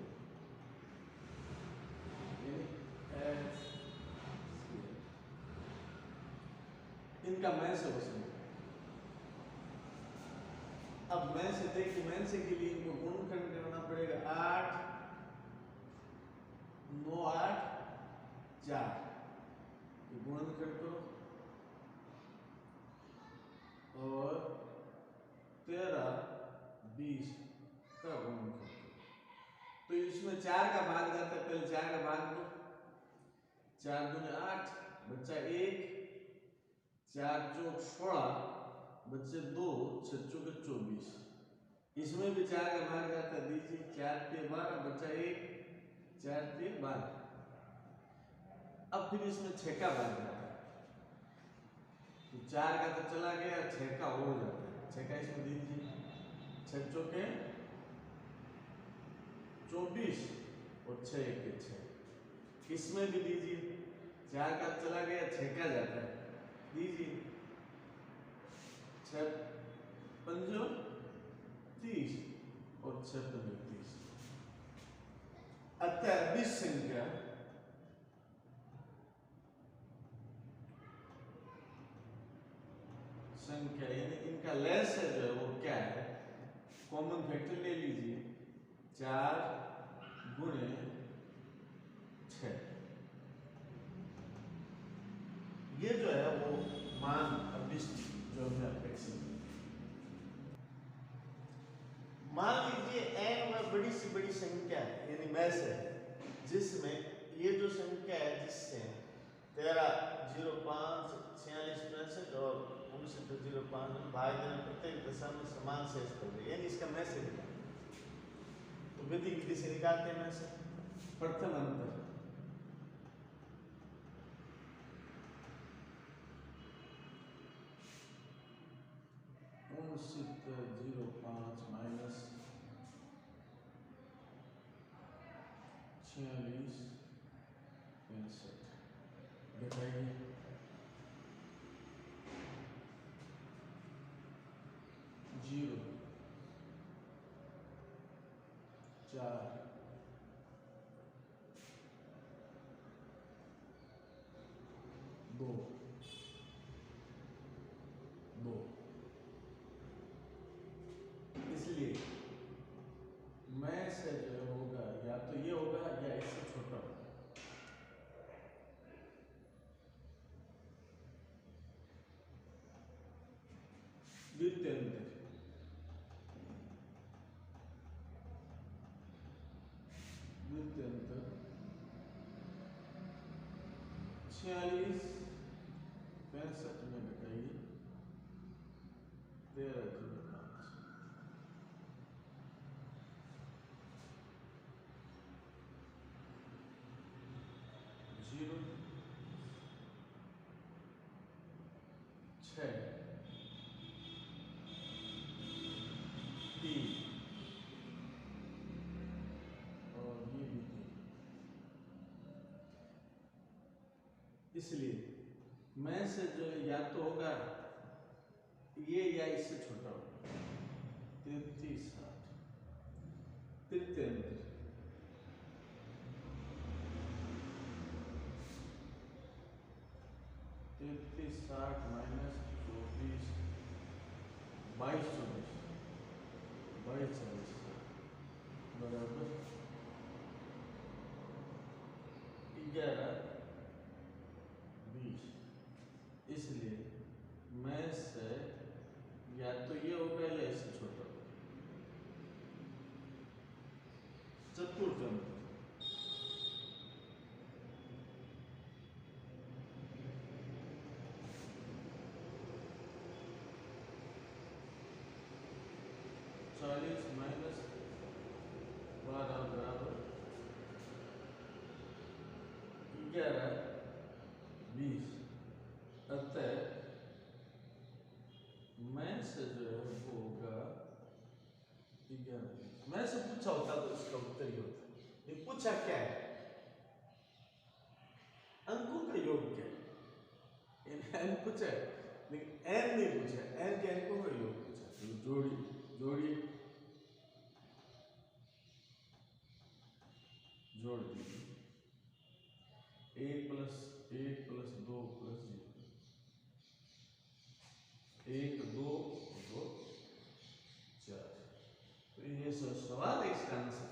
इनका मैं से वो संख्या। अब मैं से देखिए, मैं से के लिए इनको गुणनखंड करना पड़ेगा। 8 9 8 4, गुणनखंड करो और 13 20 का गुणनखंड करो। तो इसमें 4 का भाग जाता है, पहले 4 का भाग दो। 4 दूनी 8, बच्चा 1, 4 चौक 16, बच्चे 2, 6 चौके 24। इसमें भी 4 का भाग जाता है, दीजिए। 4 पे 12, बच्चा 1, 4 पे 12। अब फिर इसमें 6 का भाग जाता है, तो 4 का तो चला गया, 6 का हो जाता है। 6 का इसमें दीजिए, 6 चौके 24 और 6 1 6। इसमें भी दीजिए, 4 का चला गया, 6 का जाता है, दीजिए। 6 पंजो 30 और 6 पंजो 30। अतः अभिष्ट संख्या यानी इनका लेस है जो है वो क्या है? कॉमन फैक्टर ले लीजिए, 4 गुणे 6। ये जो है वो मान अभिष्ट जो है अपेक्षित। मान लीजिए n वह बड़ी से बड़ी संख्या है, यानी मैस है, जिसमें ये जो संख्या है जिससे 13 05 46 65 और 59 05 भाग देना प्रत्येक दशा में समान शेष कर दे, यानी इसका मैस निकाल। तो विधि से निकालते हैं मैस। प्रथम अंतर -05 -46 65, बताइए। 0 4 2 2। इसलिए मैं से जो होगा या तो ये होगा या इससे छोटा होगा। द्वितीय अंतर द्वितीय अंतर 46 65 में बताइए 13 0 6 3 और ये भी 3। इसलिए मैं से जो या तो होगा ये या इससे छोटा होगा। 33 60। तृतीय अंतर 33 60 -24 22 24 22 40 बराबर 11 20। इसलिए मैं से या तो ये होगा या इससे छोटा होगा। चतुर्थ अंतर 11, 20, अतः मैं से जो है वो होगा 11। मैं से पूछा होता तो इसका उत्तर ही होता। ये पूछा क्या है? अंकों का योग क्या है? एन पूछा है, लेकिन एन नहीं पूछा। एन के अंकों का योग पूछा। तो जोड़ी जोड़ दीजिए। 1 + 1 + 2 + 0, 1 2 2 4। तो ये सवाल है, इसका आंसर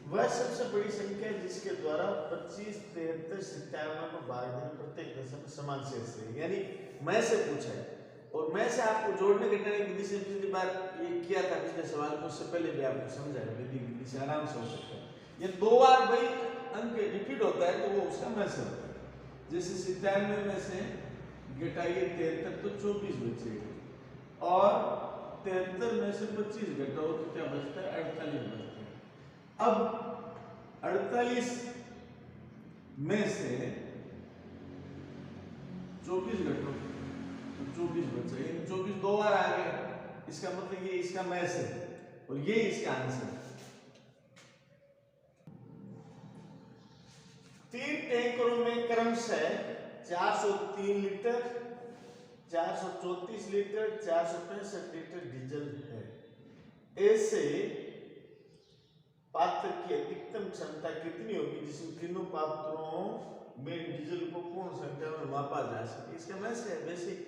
वह सबसे बड़ी संख्या है जिसके द्वारा 25, 73, 57 को भाग देने प्रत्येक दशमलव समान शेष है। यानी मैं से पूछा है, और मैं से आपको जोड़ने घटाने की विधि से पिछली बार ये किया था पिछले सवाल में, उससे पहले भी आपको समझाया विधि से आराम से हो सकता है। ये 2 बार वही अंक रिपीट होता है तो वो उसका मैं से होता है। जैसे 97 में से घटाइए 73 तो 24 बचेगा, और 73 में से 25 घटाओ तो क्या बचता है? 48 बचता है। अब 48 में से 24 घटो तो 24 बचा। ये 24 2 बार आ गया, इसका मतलब ये इसका मैस है और ये इसका आंसर है। 3 टैंकरों में क्रमशः 403 लीटर, 434 लीटर, 465 लीटर डीजल है। ऐसे पात्र की अधिकतम क्षमता कितनी होगी जिसमें तीनों पात्रों में डीजल को पूर्ण संख्या में मापा जा सके? इसका मैथ है बेसिक,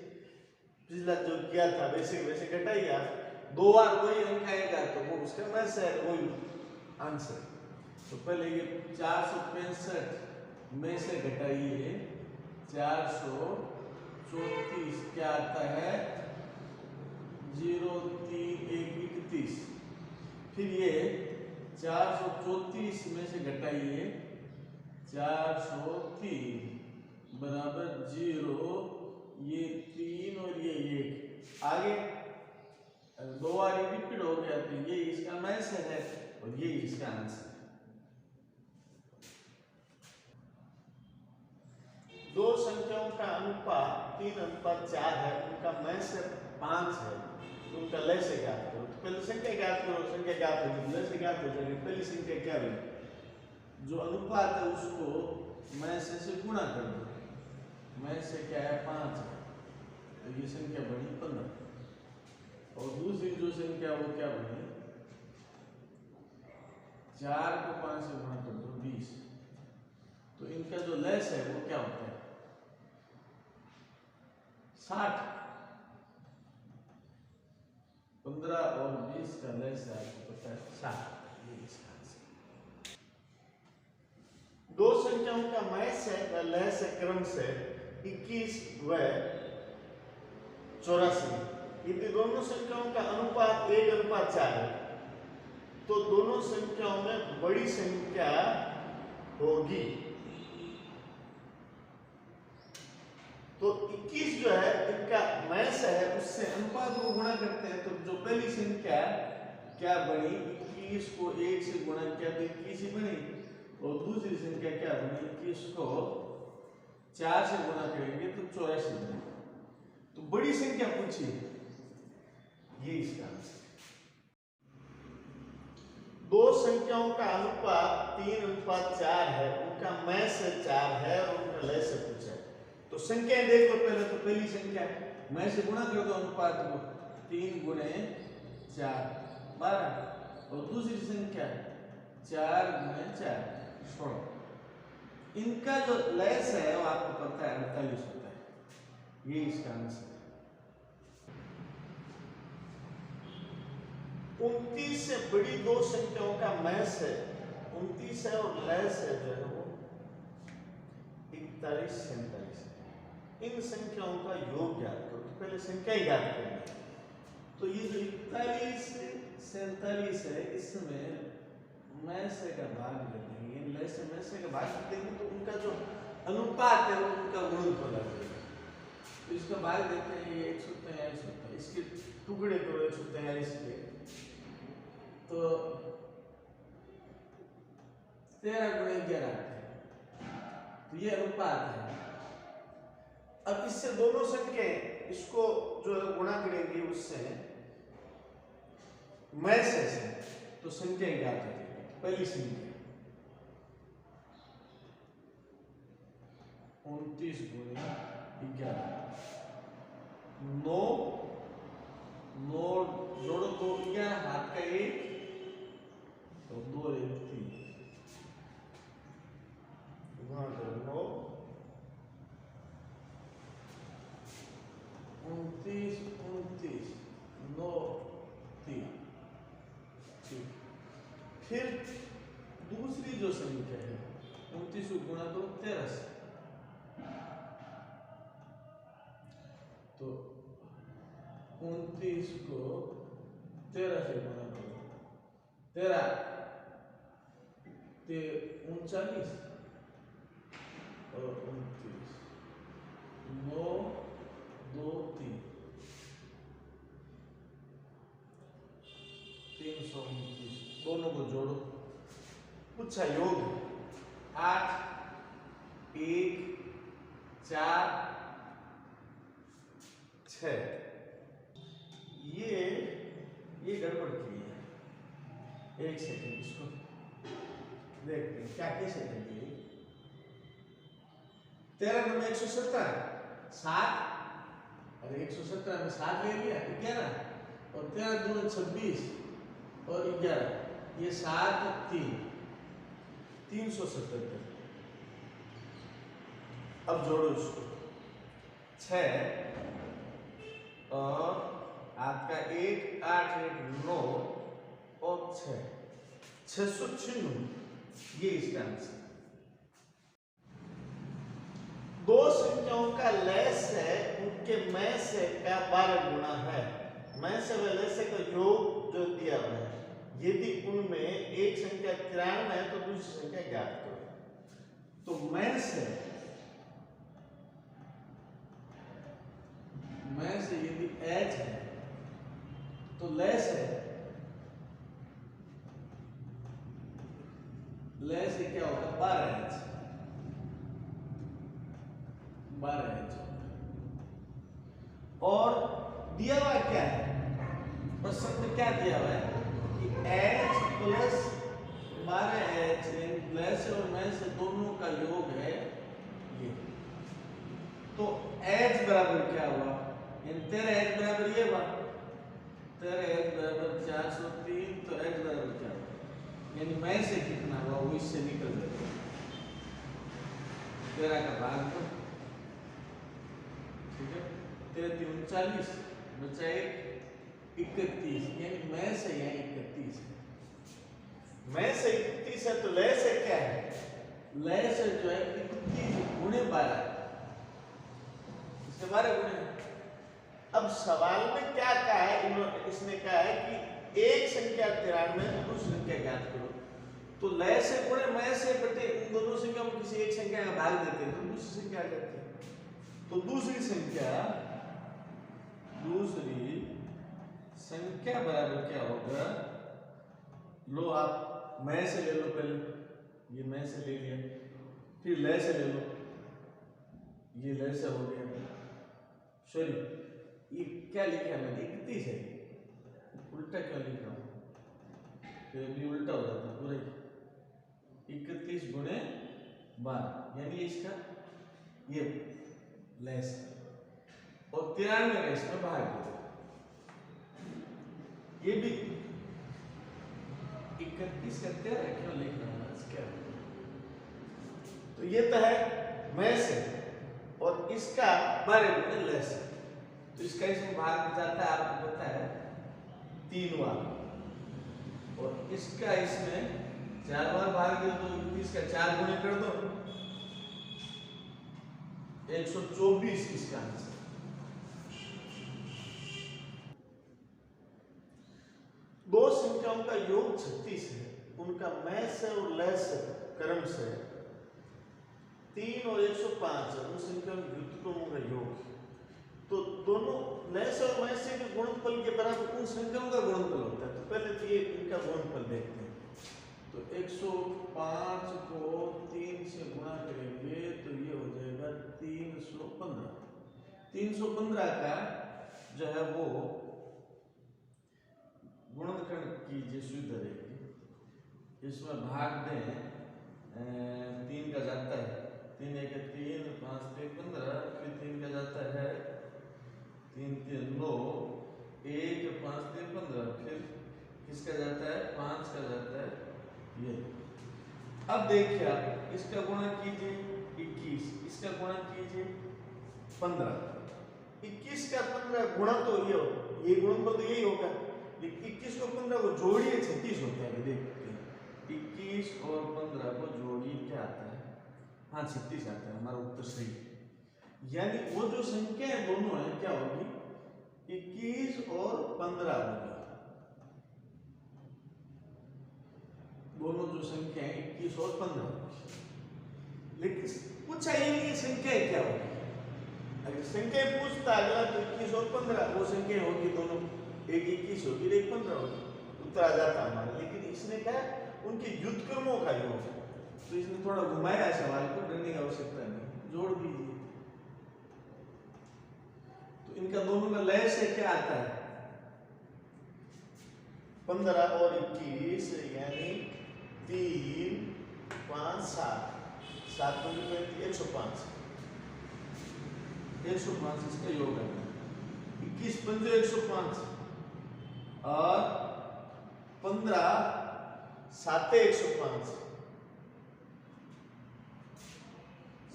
पिछला जो किया था बेसिक वैसे घटाइए आप। 2 बार वही अंक आएगा तो वो उसका मैथ है, वही आंसर। तो पहले ये 465 में से घटाइए 434, क्या आता है? 0 3 1 31। फिर ये 434 में से घटाइए 403 बराबर 0, ये 3 और ये 1 आगे 2 बार रिपीट हो गया तो ये इसका मैथ है और ये इसका आंसर है। 2 संख्याओं का अनुपात 3:4 है, उनका मैथ 5 है, तो उनका लय से ज्ञात करो। तो पहले संख्या ज्ञात करो, संख्या ज्ञात होगी लय से ज्ञात हो जाएगी। पहली संख्या क्या बनी? जो अनुपात है उसको मैं से गुणा कर दो। मैं से क्या है? 5 है, तो ये संख्या बनी 15। और दूसरी जो संख्या वो क्या बनी? 4 को 5 से गुणा कर दो 20। तो इनका जो लय है वो क्या होता है? 60। 15 और 20 का लय से आपको पता है 60। ये इसका आंसर। 2 संख्याओं का मैथ है व लय से क्रम से 21 व 84। यदि दोनों संख्याओं का अनुपात 1:4 है तो दोनों संख्याओं में बड़ी संख्या होगी। तो 21 जो है इनका मैथ है, उससे अनुपात को गुणा करते हैं तो जो पहली संख्या क्या बनी? 21 को 1 से गुणा किया तो 21 ही बनी, और दूसरी संख्या क्या बनी? 21 को 4 से गुणा करेंगे तो 84 बनी। तो बड़ी संख्या पूछिए, ये इसका आंसर। 2 संख्याओं का अनुपात 3:4 है, उनका मैथ 4 है और उनका लय से पूछा है। तो संख्या देखो पहले, तो पहली संख्या मैं से गुणा कर दो अनुपात को, 3 × 4 12, और दूसरी संख्या 4 × 4 16। इनका जो लय है वो आपको पता है 48 होता है, ये इसका आंसर है। 29 से बड़ी 2 संख्याओं का मैथ है 29 है और लय है जो है वो 41 47। इन संख्याओं का योग ज्ञात करो। तो पहले संख्या ही ज्ञात करनी। तो ये जो 41 47 है इसमें मैं से का भाग देंगे, लय से मैं से का भाग देंगे तो उनका जो अनुपात है वो उनका गुणनफल आ जाएगा। तो इसका भाग देते हैं, ये 143 होता है, इसके टुकड़े करो 143 के, तो 13 गुणे 11 आते हैं, तो ये अनुपात है। अब इससे दोनों संख्याएं इसको जो गुणा करेंगे उससे मैं से तो संख्या ज्ञात हो जाएगी। पहली संख्या 29 गुणे 11, 9 जोड़ो तो 11, हाथ का 1 तो 2 1 3 9 29 9 3। ठीक, फिर दूसरी जो संख्या है 29 को गुणा करो 13 से, तो 29 को 13 से गुणा करो, 13 ते 39 और 29 9 2 3 329, दोनों को जोड़ो। पूछा योग 8 1 4 6, ये गड़बड़ की है। एक सेकंड इसको देखते हैं क्या कैसे देंगे। 13 में 117 7 और 117 में 7 ले लिया 11 और 13 दूनी 26 और 11, ये 7 3 377। अब जोड़ो इसको 6 और हाथ का 1 8 1 9 और 6 696, ये इसका आंसर। दो संख्याओं का लय से उनके मैं से का 12 गुना है। मैं से व लय से का योग जो दिया हुआ है, यदि उनमें एक संख्या 93 है तो दूसरी संख्या ज्ञात करो। तो मैं से यदि h है तो लय से क्या होगा 12h और दिया हुआ क्या है, प्रश्न में क्या दिया हुआ है कि h प्लस 12h प्लस और मैं से दोनों का योग है ये। तो h बराबर क्या हुआ, 13h बराबर ये हुआ, 13h बराबर 403, तो h बराबर क्या हुआ, यानी मैं से कितना हुआ वो इससे निकल जाएगा। 13 का भाग दो, ठीक है, 13 39 बचा 31, यानी मैं से यहाँ 31 है। मैं से 31 है तो लय से क्या है, लय से जो है 31 गुणे 12, इसके 12 गुणे। अब सवाल में क्या कहा है, इसने कहा है कि एक संख्या 93 तो दूसरी संख्या ज्ञात करो। तो लय से गुणे मैं से बटे इन दोनों संख्याओं में किसी एक संख्या का भाग देते हैं तो दूसरी संख्या आ जाती है। तो दूसरी संख्या बराबर क्या होगा, लो आप मैं से ले लो, पहले ये मैं से ले लिया, फिर लय से ले लो, ये लय से हो गया, सॉरी ये क्या लिखा है मैंने 31 है, उल्टा क्यों लिख रहा हूँ, फिर भी उल्टा हो जाता पूरा 31 गुणे 12, यानी इसका ये लेस और 93 का इसमें भाग दो, ये भी 31 का 13 क्यों लिख रहा हूँ क्या, तो ये तो है मैं से और इसका 12 गुणे लेस, तो इसका इसमें भाग जाता है आपको पता है 3 बार, और इसका इसमें 4 बार भाग दो तो 31 का 4 गुणे कर दो 124 इसका आंसर। दो संख्याओं का योग 36 है, उनका मैं से और लय से क्रम से 3 और 105 है, उन संख्याओं के व्युत्क्रमों का योग। तो दोनों लय से और मैं से के गुणनफल के बराबर उन संख्याओं का गुणनफल होता है। तो पहले तो ये इनका गुणनफल देखते हैं। तो तो 105 को 3 से गुणा करेंगे तो ये हो जाएगा 315। 315 का जो है वो गुणनखंड कीजिए, शुद्ध रहेगी। इसमें भाग दें, 3 का जाता है, 3 एक 3, 5 3 15, फिर 3 का जाता है 3 3 9, 1 5 3 15, फिर किसका जाता है 5 का जाता है ये। अब देखिए आप इसका गुणा कीजिए 21, इसका गुणा कीजिए 15, 21 का 15 गुणा तो ये गुणनफल तो यही होगा, लेकिन 21 को 15 को जोड़िए 36 होता है। देखते हैं 21 और 15 को जोड़िए क्या आता है, हाँ 36 आता है, हमारा उत्तर सही है। यानी वो जो संख्या है दोनों है क्या होगी, 21 और 15 होगी। दोनों जो संख्या है 21 और 15, लेकिन पूछा ये नहीं संख्या क्या होगी। अगर संख्या पूछता अगला तो 21 और 15 वो संख्या होगी दोनों, एक 21 होगी एक 15 होगी, उत्तर आ जाता हमारा। लेकिन इसने क्या उनके व्युत्क्रमों का योग, तो इसने थोड़ा घुमाया सवाल को, डरने की आवश्यकता नहीं, जोड़ दीजिए। तो इनका दोनों का लय से क्या आता है 15 और 21 यानी 3 5 7, 7 को 105, 105 इसका योग है। 21 पंजे 105 और 15 7 105,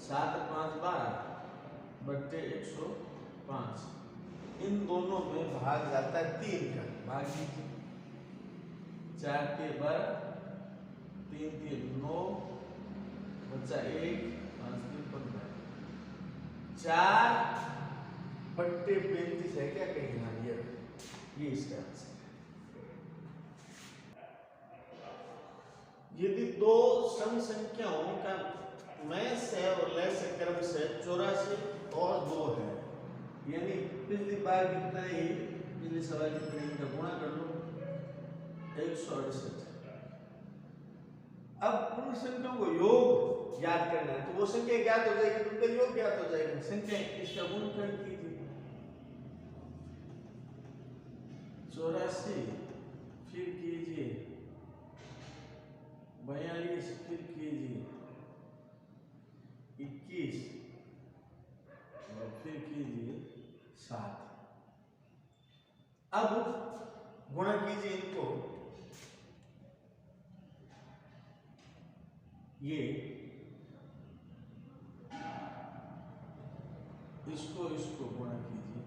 7 5 12 बट्टे 105। इन दोनों में भाग जाता है 3 का, भाग कीजिए 4 के 12, 3 3 9, बचा 1, 5 3 15, 4 बट्टे 35 है क्या कहीं, हाँ ये इसका आंसर है। यदि दो सम संख्याओं का मैं से और ले से क्रम से 84 और 2 है, यानी पिछली बार कितना ही, पिछले सवाल की तरह इनका गुणा कर लो 168। अब उन संख्याओं को योग याद करना है, तो वो संख्या ज्ञात हो जाएगी तो उनका योग ज्ञात हो जाएगा। संख्या इसका गुणनखंड कीजिए 84, फिर कीजिए 42, फिर कीजिए 21 और फिर कीजिए 7। अब गुणा कीजिए इनको, ये इसको गुणा कीजिए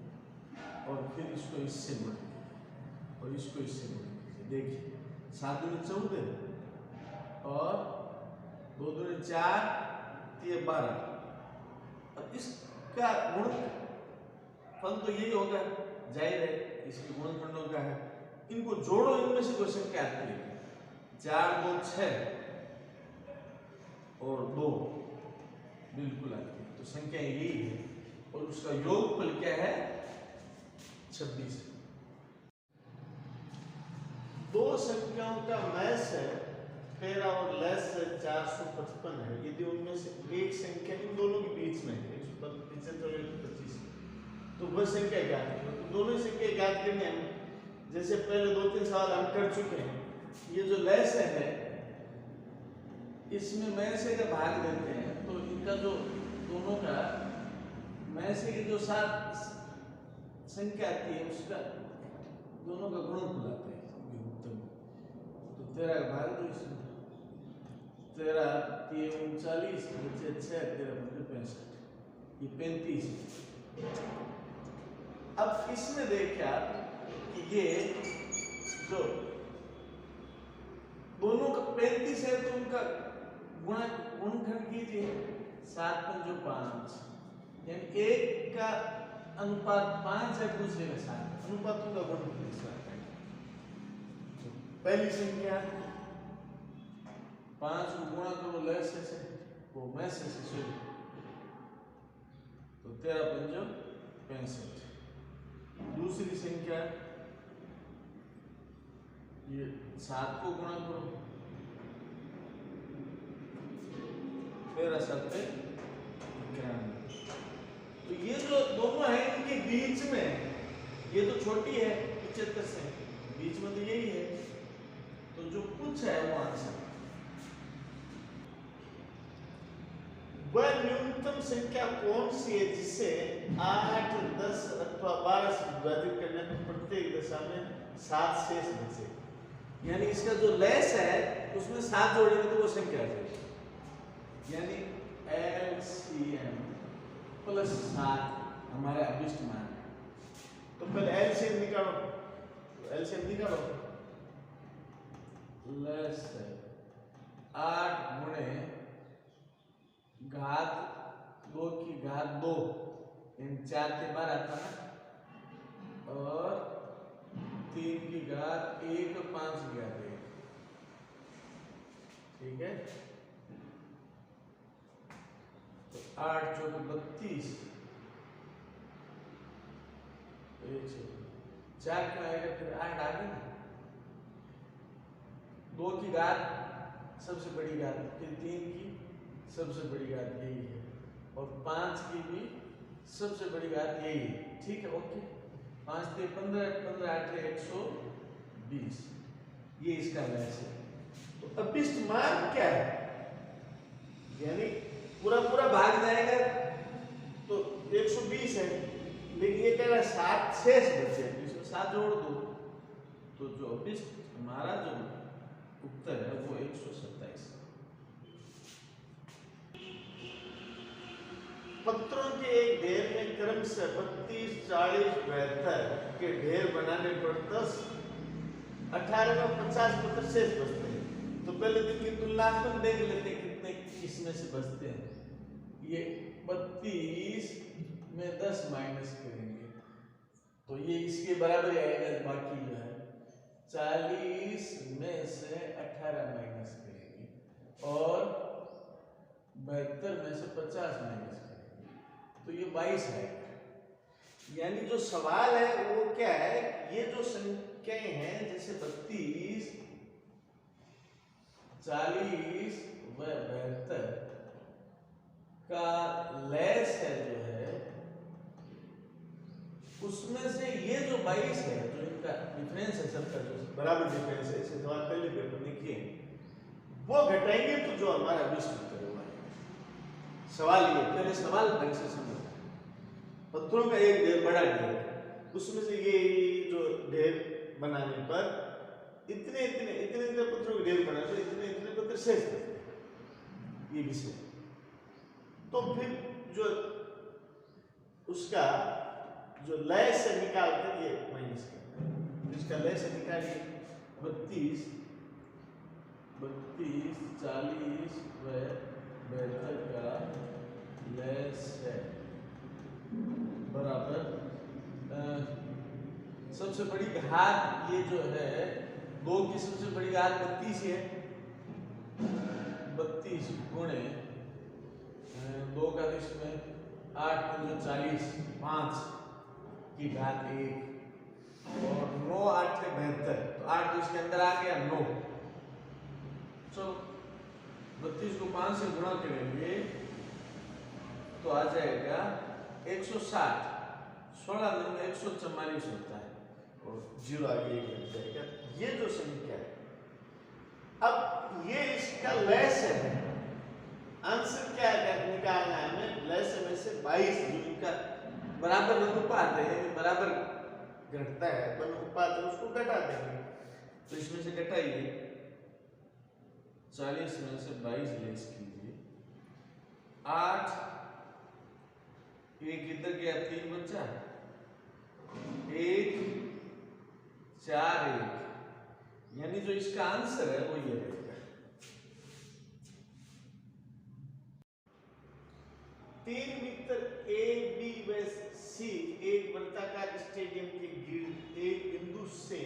और फिर इसको इससे गुणा कीजिए और इसको इससे गुणा कीजिए। देखिए 7 दूनी 14 और 2 दूनी 4, 3 12। अब इसका गुणनफल तो यही होगा, जाहिर है इसके गुणनखंडों का है। इनको जोड़ो, इनमें से कोई संख्या आती है, 4 2 6 और 2 बिल्कुल आती है, तो संख्या यही है और उसका योगफल क्या है 26। दो संख्याओं का मैस है 13 और लेस है 455 है। यदि उनमें से एक संख्या इन दोनों के बीच में है 175 और 125, तो वह संख्या ज्ञात है। तो दोनों संख्या ज्ञात करने हैं, जैसे पहले 2-3 सवाल हम कर चुके हैं। ये जो लेस है इसमें मैसे का भाग देते हैं, तो इनका जो दोनों का मैसे की जो 7 संख्या आती है उसका दोनों का गुणनफल आता है। तो 13 का भाग दो इसमें, 13 3 39 बचे 6, 13 65, ये 35। अब इसमें देखिए आप कि ये जो दोनों का 35 है तो उनका गुणनखंड कीजिए 7 5 5, यानी एक का अनुपात 5 है, दूसरे का 7, अनुपातों का गुणनफल इस तरह है। पहली संख्या 5 को गुणा करो लेस से, वो मैस से सॉरी, तो 13 5 65। दूसरी संख्या ये 7 को गुणा करो 13 7 91। तो ये जो दोनों है इनके बीच में ये तो छोटी है 75 से, बीच में तो यही है, तो जो कुछ है वो आंसर। वह न्यूनतम संख्या कौन सी है जिसे 8, 10 अथवा 12 से विभाजित करने पर प्रत्येक दशा में 7 शेष बचे? यानी इसका जो लेस है उसमें 7 जोड़ेंगे तो वो संख्या आ जाएगी। यानी LCM प्लस 7 हमारा अभिष्ट मान है। तो पहले LCM निकालो, LCM निकालो। लेस है 8 गुणे घात 2 की घात 2 इन 4 के बार आता है और 3 की घात 1 और 5 की घात 1, ठीक है। तो 8 चौके 32, 4 क्यों आएगा फिर 8 आ गया ना। 2 की घात सबसे बड़ी घात, फिर 3 की सबसे बड़ी घात यही है और 5 की भी सबसे बड़ी घात यही है, ठीक है। ओके, 5 से 15, 15 8 120, ये इसका लेस है। तो अभिष्ट मान क्या है? यानी पूरा पूरा भाग जाएगा तो 120 है, लेकिन ये कह रहा है 7 शेष बचे, इसमें 7 जोड़ दो तो जो अभिष्ट हमारा जो उत्तर है वो 127। पत्रों के एक ढेर में क्रम से 32, 40, 72 के ढेर बनाने पर 10, 18 में 50 पत्र शेष बचते हैं। तो पहले दिन की तुलनात्मक देख लेते हैं कितने किसमें से बचते हैं। ये 32 में 10 माइनस करेंगे तो ये इसके बराबर आएगा। बाकी जो है 40 में से 18 माइनस करेंगे और 72 में से 50 माइनस करेंगे तो ये 22 है। यानी जो सवाल है वो क्या है, ये जो संख्याएं हैं जैसे 32, 40 व 72 का लेस है जो है उसमें से ये जो 22 है जो इनका डिफरेंस है, सबका जो बराबर डिफरेंस है, इसे सवाल पहले पेपर में किए, वो घटाएंगे तो जो हमारा अभिष्ट उत्तर होगा। सवाल ये पहले सवाल ढंग से समझ। पत्थरों का एक ढेर बड़ा ढेर, उसमें से ये जो ढेर बनाने पर इतने इतने इतने इतने पत्थरों के ढेर बनाने पर इतने इतने पत्थर शेष बचते, ये विषय। तो फिर जो उसका जो लय से निकाल कर ये माइनस करना है, इसका लय से निकालिए 32, 40 व 72 का लेस है बराबर सबसे बड़ी घात ये जो है 2 की सबसे बड़ी घात 32 है, 32 गुणे 2 का इसमें 8 × 40, 5 की घात 1 और 9 8 72, तो 8 तो इसके अंदर आ गया 9। चलो 32 को 5 से गुणा करेंगे तो आ जाएगा 160, 16 में 144 होता है और 0 आगे एक बच जाएगा। ये जो संख्या है, अब ये इसका लेस है, आंसर क्या है निकालना है हमें। लेस में से 22 जो इनका बराबर अनुपात है, यानी बराबर घटता है अनुपात है, उसको घटा देंगे। तो इसमें से घटाइए 40 में से 22 लेस कीजिए, 8 एक इधर गया 3 बचा, 1 4 1, यानी जो इसका आंसर है वो ये रहेगा। 3 मित्र A, B व C एक वृत्ताकार स्टेडियम के गिर्द एक बिंदु से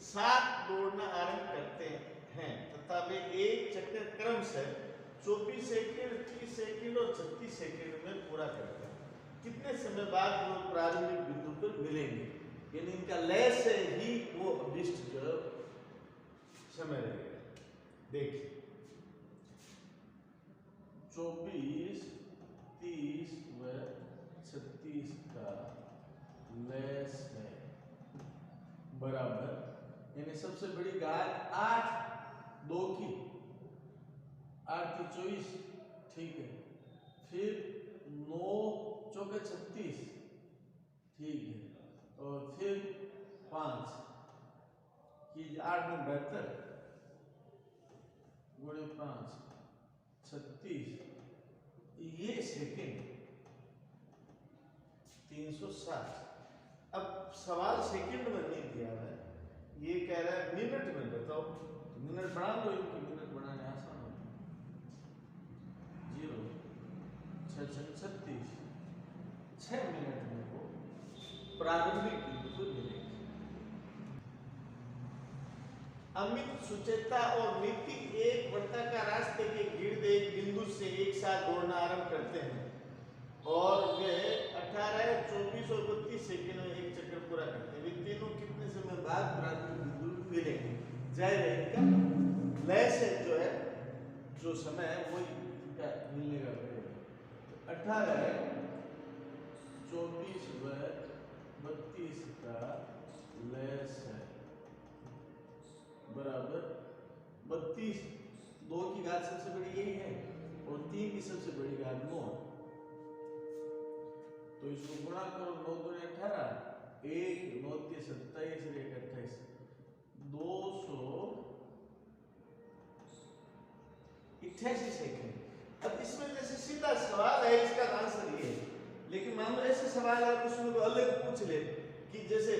7 दौड़ना आरंभ करते हैं तथा वे एक चक्कर क्रम से 24 सेकंड, 30 सेकंड और 36 सेकंड में पूरा करते हैं। कितने समय बाद वो प्रारंभिक बिंदु पर मिलेंगे? यानी इनका लय से ही वो अभिष्ट जो समय रहेगा। देखिए 24 सबसे बड़ी घात 8, 2 की 8 की 24, ठीक है। फिर 9 चौके 36, ठीक है। और फिर 5 की 8 में 72 गुणे 5 36, ये सेकेंड 360। अब सवाल सेकंड में नहीं दिया है, ये कह रहा है मिनट में बताओ। तो मिनट बना लो, इनकी मिनट बनाने आसान होता है। 0 6 6 36, 6 मिनट में वो प्रारंभिक बिंदु को मिलेगी। अमित, सुचेता और नीति एक वृत्ताकार रास्ते के गिर्द एक बिंदु से एक साथ दौड़ना आरंभ करते हैं और वे 18, 24 और 32 सेकंड में एक चक्कर पूरा करते हैं। वे तीनों कितने समय बाद प्रारंभिक बिंदु मिलेंगे? जाहिर है इनका लय से जो है, जो समय है वो इनका मिलने का पड़ेगा। 18, 24 व 32 का लय से बराबर 32, 2 की घात सबसे बड़ी यही है और 3 की सबसे बड़ी घात 9, तो इसको गुणा करो। 9 दूनी 18, 1 9 के 27 और 1 28, 288 सेकंड। अब इसमें जैसे सीधा सवाल है, इसका आंसर ये है, लेकिन मान लो ऐसे सवाल है उसमें को अलग पूछ ले कि जैसे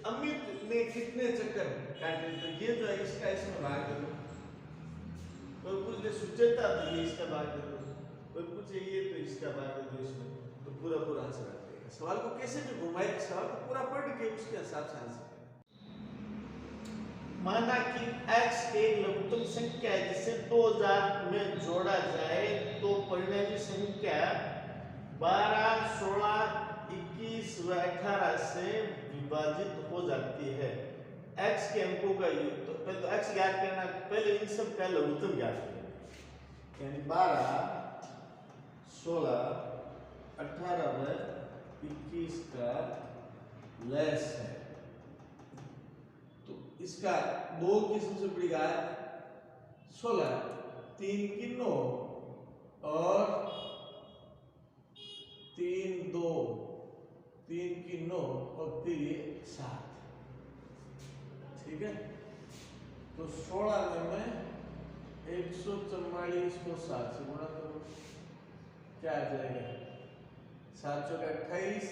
अमित ने कितने चक्कर काटे, तो ये जो है इसका इसमें भाग दे दो। कोई पूछ ले सुचेता, तो ये इसका भाग दे दो। कोई पूछे ये, तो इसका भाग दे दो इसमें, तो पूरा पूरा आंसर आ जाएगा। सवाल को कैसे भी घुमाए, सवाल को पूरा पढ़ के उसके हिसाब से आंसर। माना कि x एक लघुत्तम संख्या है जिसे 2000 में जोड़ा जाए तो परिणामी संख्या 12, 16, 21 व 18 से विभाजित हो जाती है। x के अंकों का योग, तो पहले तो x ज्ञात करना, पहले इन सब का लघुत्तम ज्ञात करना, यानी 12, 16, 18 व 21 का लस है। तो इसका 2 की सबसे बड़ी घात 16, 3 की 9 और 3 2, 3 की 9 और फिर ये 7, ठीक है। तो 16 में मैं 144 को 7 से गुणा करूँ, क्या आ जाएगा? 7 चौके 28,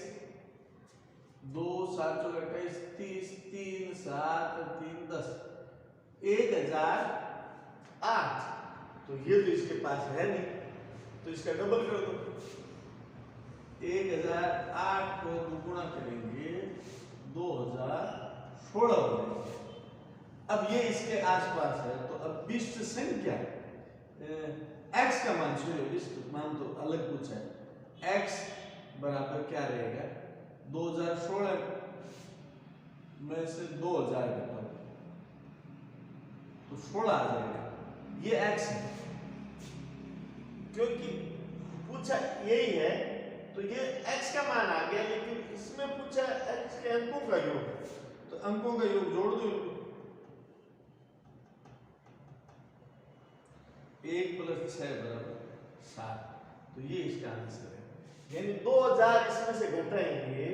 2 7 चौके 28, 30, 3 7 और 3 10, 1008। तो ये तो इसके पास है नहीं, तो इसका डबल कर दो। 1008 को गुणा करेंगे 2016 हो जाएगा। अब ये इसके आसपास है, तो अब विशिष्ट संख्या x का मान, विशिष्ट मान तो अलग कुछ है, x बराबर क्या रहेगा? 2016 में से 2000 घटाओ तो 16 आ जाएगा। ये x है, क्योंकि पूछा यही है तो ये x का मान आ गया, लेकिन इसमें पूछा x के अंकों का योग, तो अंकों का योग जोड़ दो इनको। 1 + 6 बराबर 7, तो ये इसका आंसर है। यानी 2000 इसमें से घटाएंगे,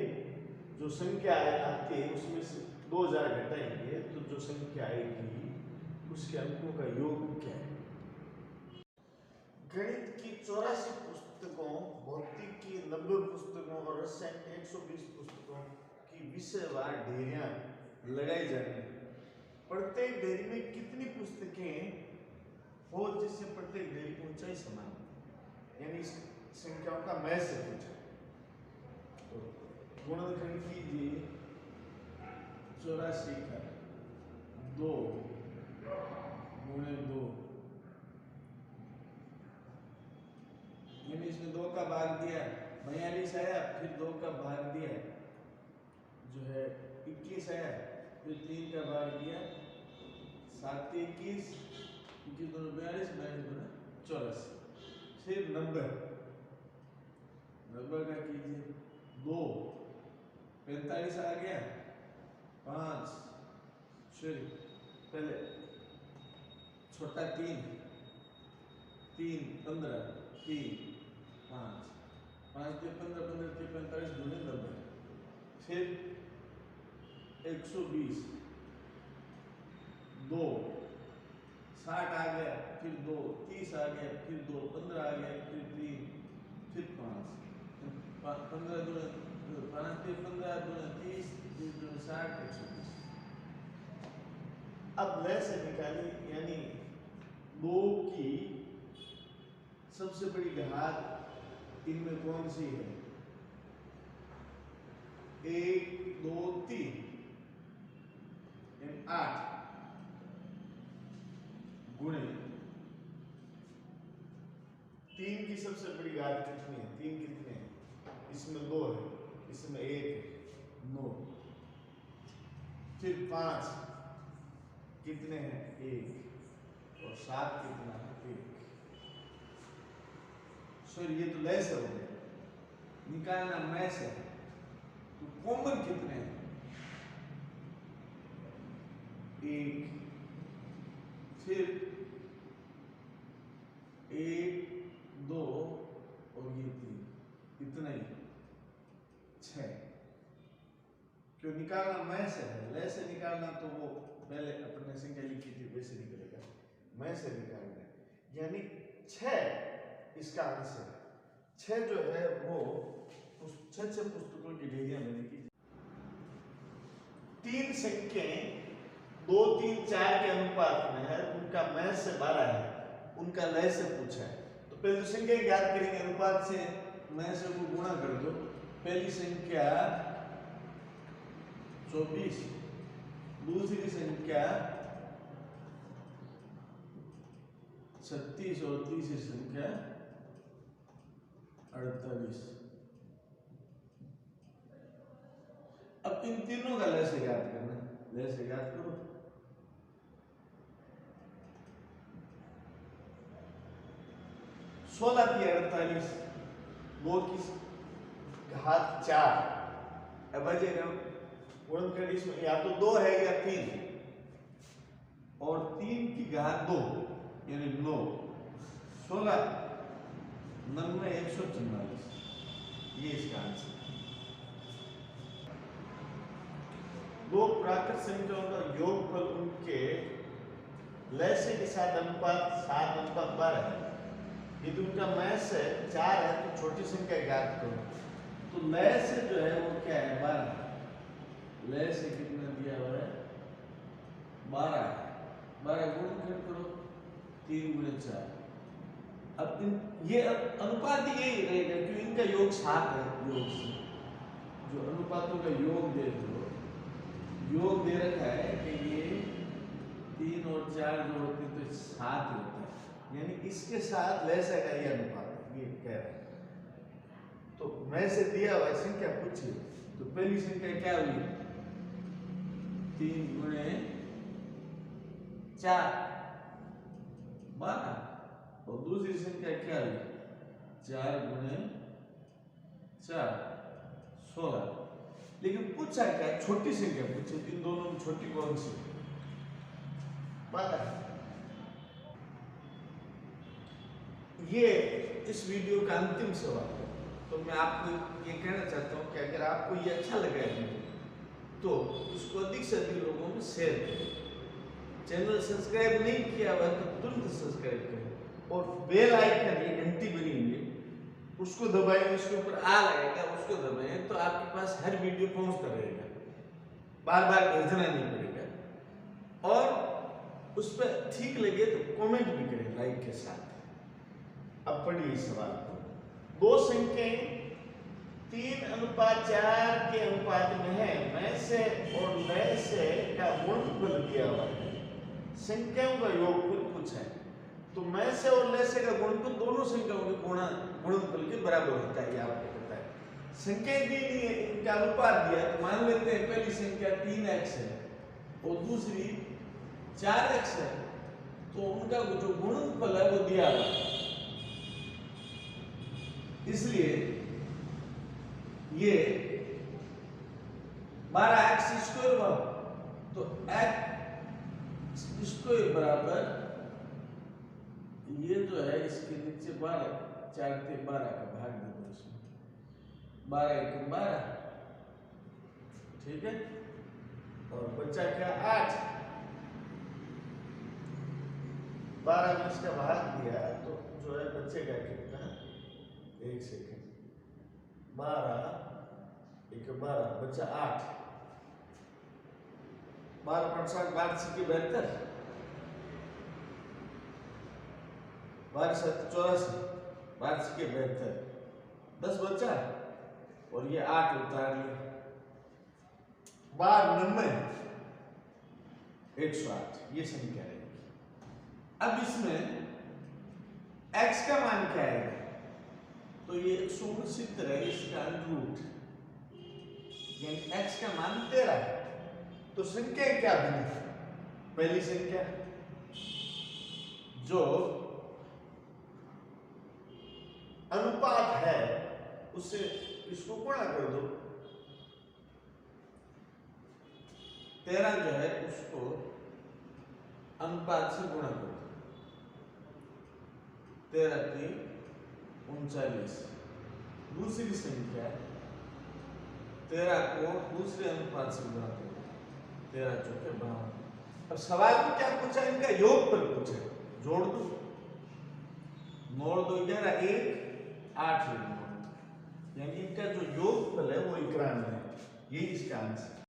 जो संख्या आती है उसमें से 2000 घटाएंगे तो जो संख्या आएगी उसके अंकों का योग क्या है? गणित की 84 पुस्तकों, भौतिक की 90 पुस्तकों और रसायन की 120 पुस्तकों की विषयवार ढेरियां लगाई जाती हैं। प्रत्येक ढेरी में कितनी पुस्तकें हो जिससे प्रत्येक ढेरी की ऊंचाई समान हो, यानी इस संख्याओं का मैं से पूछा। तो गुणनखंड कीजिए 84 का 2 गुणे 2, यानी इसमें 2 का भाग दिया 42 आया, फिर 2 का भाग दिया जो है 21 आया, फिर 3 का भाग दिया 7 21, 21 2 42, 42 2 84, फिर 90 का कीजिए 2, 45 आ गया 5, फिर पहले छोटा 3, 3 15, 3 5, 5 के 15, 15 के 45, दूनी 90, फिर 120, 2 60 आ गया, फिर 2 30 आ गया, फिर 2 15 आ गया, फिर 3, फिर 5 15 दूनी 5 के 15 दूनी 30, 30 दूनी 60, 120। अब लय से निकाली, यानी 2 की सबसे बड़ी घात इनमें कौन सी है? 1 2 3 यानी 8 गुणे 3 की सबसे बड़ी घात कितनी है? 3 कितने हैं? इसमें 2 है, इसमें 1 है, 9। फिर 5 कितने हैं? 1 और 7 कितना है? 1। सॉरी, ये तो लय से हो गया, निकालना मैं से। तो कॉमन कितने हैं? 1, फिर 1 2 और ये 3, इतना ही 6। क्यों निकालना मैं से है, लय से निकालना तो वो पहले अपने संख्या लिखी थी वैसे निकलेगा, मैं से निकालना है, यानी 6 इसका आंसर है। 6 जो है वो 6 पुस्तकों की डिग्रियां मैंने की। 3 संख्याएं 2 3 4 के अनुपात में है, उनका मैं से 12 है, उनका लय से पूछा है। तो पहले तो संख्या ज्ञात करेंगे, अनुपात से मैं से को गुणा कर दो। पहली संख्या 24, दूसरी संख्या 36 और तीसरी संख्या 48। अब इन तीनों का लय से ज्ञात करना है, लय से ज्ञात करो। सोलह की 48, 2 की घात 4। अब गुणनखंड इसमें या तो 2 है या 3, और 3 की घात 2 यानी 9। 16 99 144, ये इसका आंसर। 2 प्राकृत संख्याओं का योगफल उनके लय से के साथ अनुपात 7:12 है। यदि उनका मैं से 4 है तो छोटी संख्या ज्ञात करो। तो लय से जो है वो क्या है? 12। लय से कितना दिया हुआ है? 12 है। 12 गुणनखंड करो, 3 गुणे 4। अब ये अनुपात यही रहेगा क्योंकि इनका योग 7 है। योग से जो अनुपातों का योग दे दो, योग दे रखा है कि ये 3 और 4 जो होते हैं तो 7 होता है, यानी इसके साथ लय से का ये अनुपात है, ये कह रहा है। तो मैं से दिया हुआ संख्या पूछिए, तो पहली संख्या क्या हुई? 3 गुणे 4 12, और दूसरी संख्या क्या हुई? 4 गुणे 4 16। लेकिन पूछा क्या? छोटी संख्या पूछी, इन दोनों में छोटी कौन सी? 12। ये इस वीडियो का अंतिम सवाल है। तो मैं आपको ये कहना चाहता हूँ कि अगर आपको ये अच्छा लगा है तो इसको अधिक से अधिक लोगों में शेयर करें। चैनल सब्सक्राइब नहीं किया हुआ तो तुरंत सब्सक्राइब करें, और बेल आइकन, ये घंटी बनी हुई है, उसको दबाएं, उसके ऊपर आ लगेगा, उसको दबाएं तो आपके पास हर वीडियो पहुंचता रहेगा, बार बार भेजना नहीं पड़ेगा। और उस पर ठीक लगे तो कमेंट भी करें लाइक के साथ। अब पढ़िए सवाल को। 2 संख्याएं 3:4 के अनुपात में है, मैं से और लय से का गुणनफल दिया हुआ है, संख्याओं का योगफल पूछा है। तो मैं से और लय से का गुणनफल दोनों संख्याओं के गुणनफल के बराबर होता है, ये आपको पता है। संख्याएं दी नहीं है, इनका अनुपात दिया, तो मान लेते हैं पहली संख्या 3x है और दूसरी 4x है, तो उनका जो गुणनफल है वो दिया हुआ है, इसलिए ये 12x² हुआ। तो x इसको ये बराबर, ये जो है इसके नीचे 12, 4 से 12 का भाग दे दो इसमें, 12 एकम 12, ठीक है। और बच्चा क्या 8, 12 में इसका भाग दिया तो जो है बचेगा कितना, 1 सेकंड, 12 एक 12 बच्चा 8, 12.7, 12 से 72, 12 से 84, 12 से 72, 10 बच्चा और ये 8 उतार लिया, 12 90, 108, ये संख्या रहेगी। अब इसमें x का मान क्या है, तो ये 169 है, इसका रूट यानी x का मान 13 है। तो संख्या क्या बनी, पहली संख्या जो अनुपात है उससे इसको गुणा कर दो, 13 जो है उसको अनुपात से गुणा कर दो, 13 3 39। दूसरी संख्या 13 को दूसरे अनुपात से गुणा कर दो, 13 चौके 52। अब सवाल में क्या पूछा, इनका योगफल पूछा, जोड़ दो, 9 2 11 1 8 यानी इनका जो योगफल है वो 91 है, यही इसका आंसर।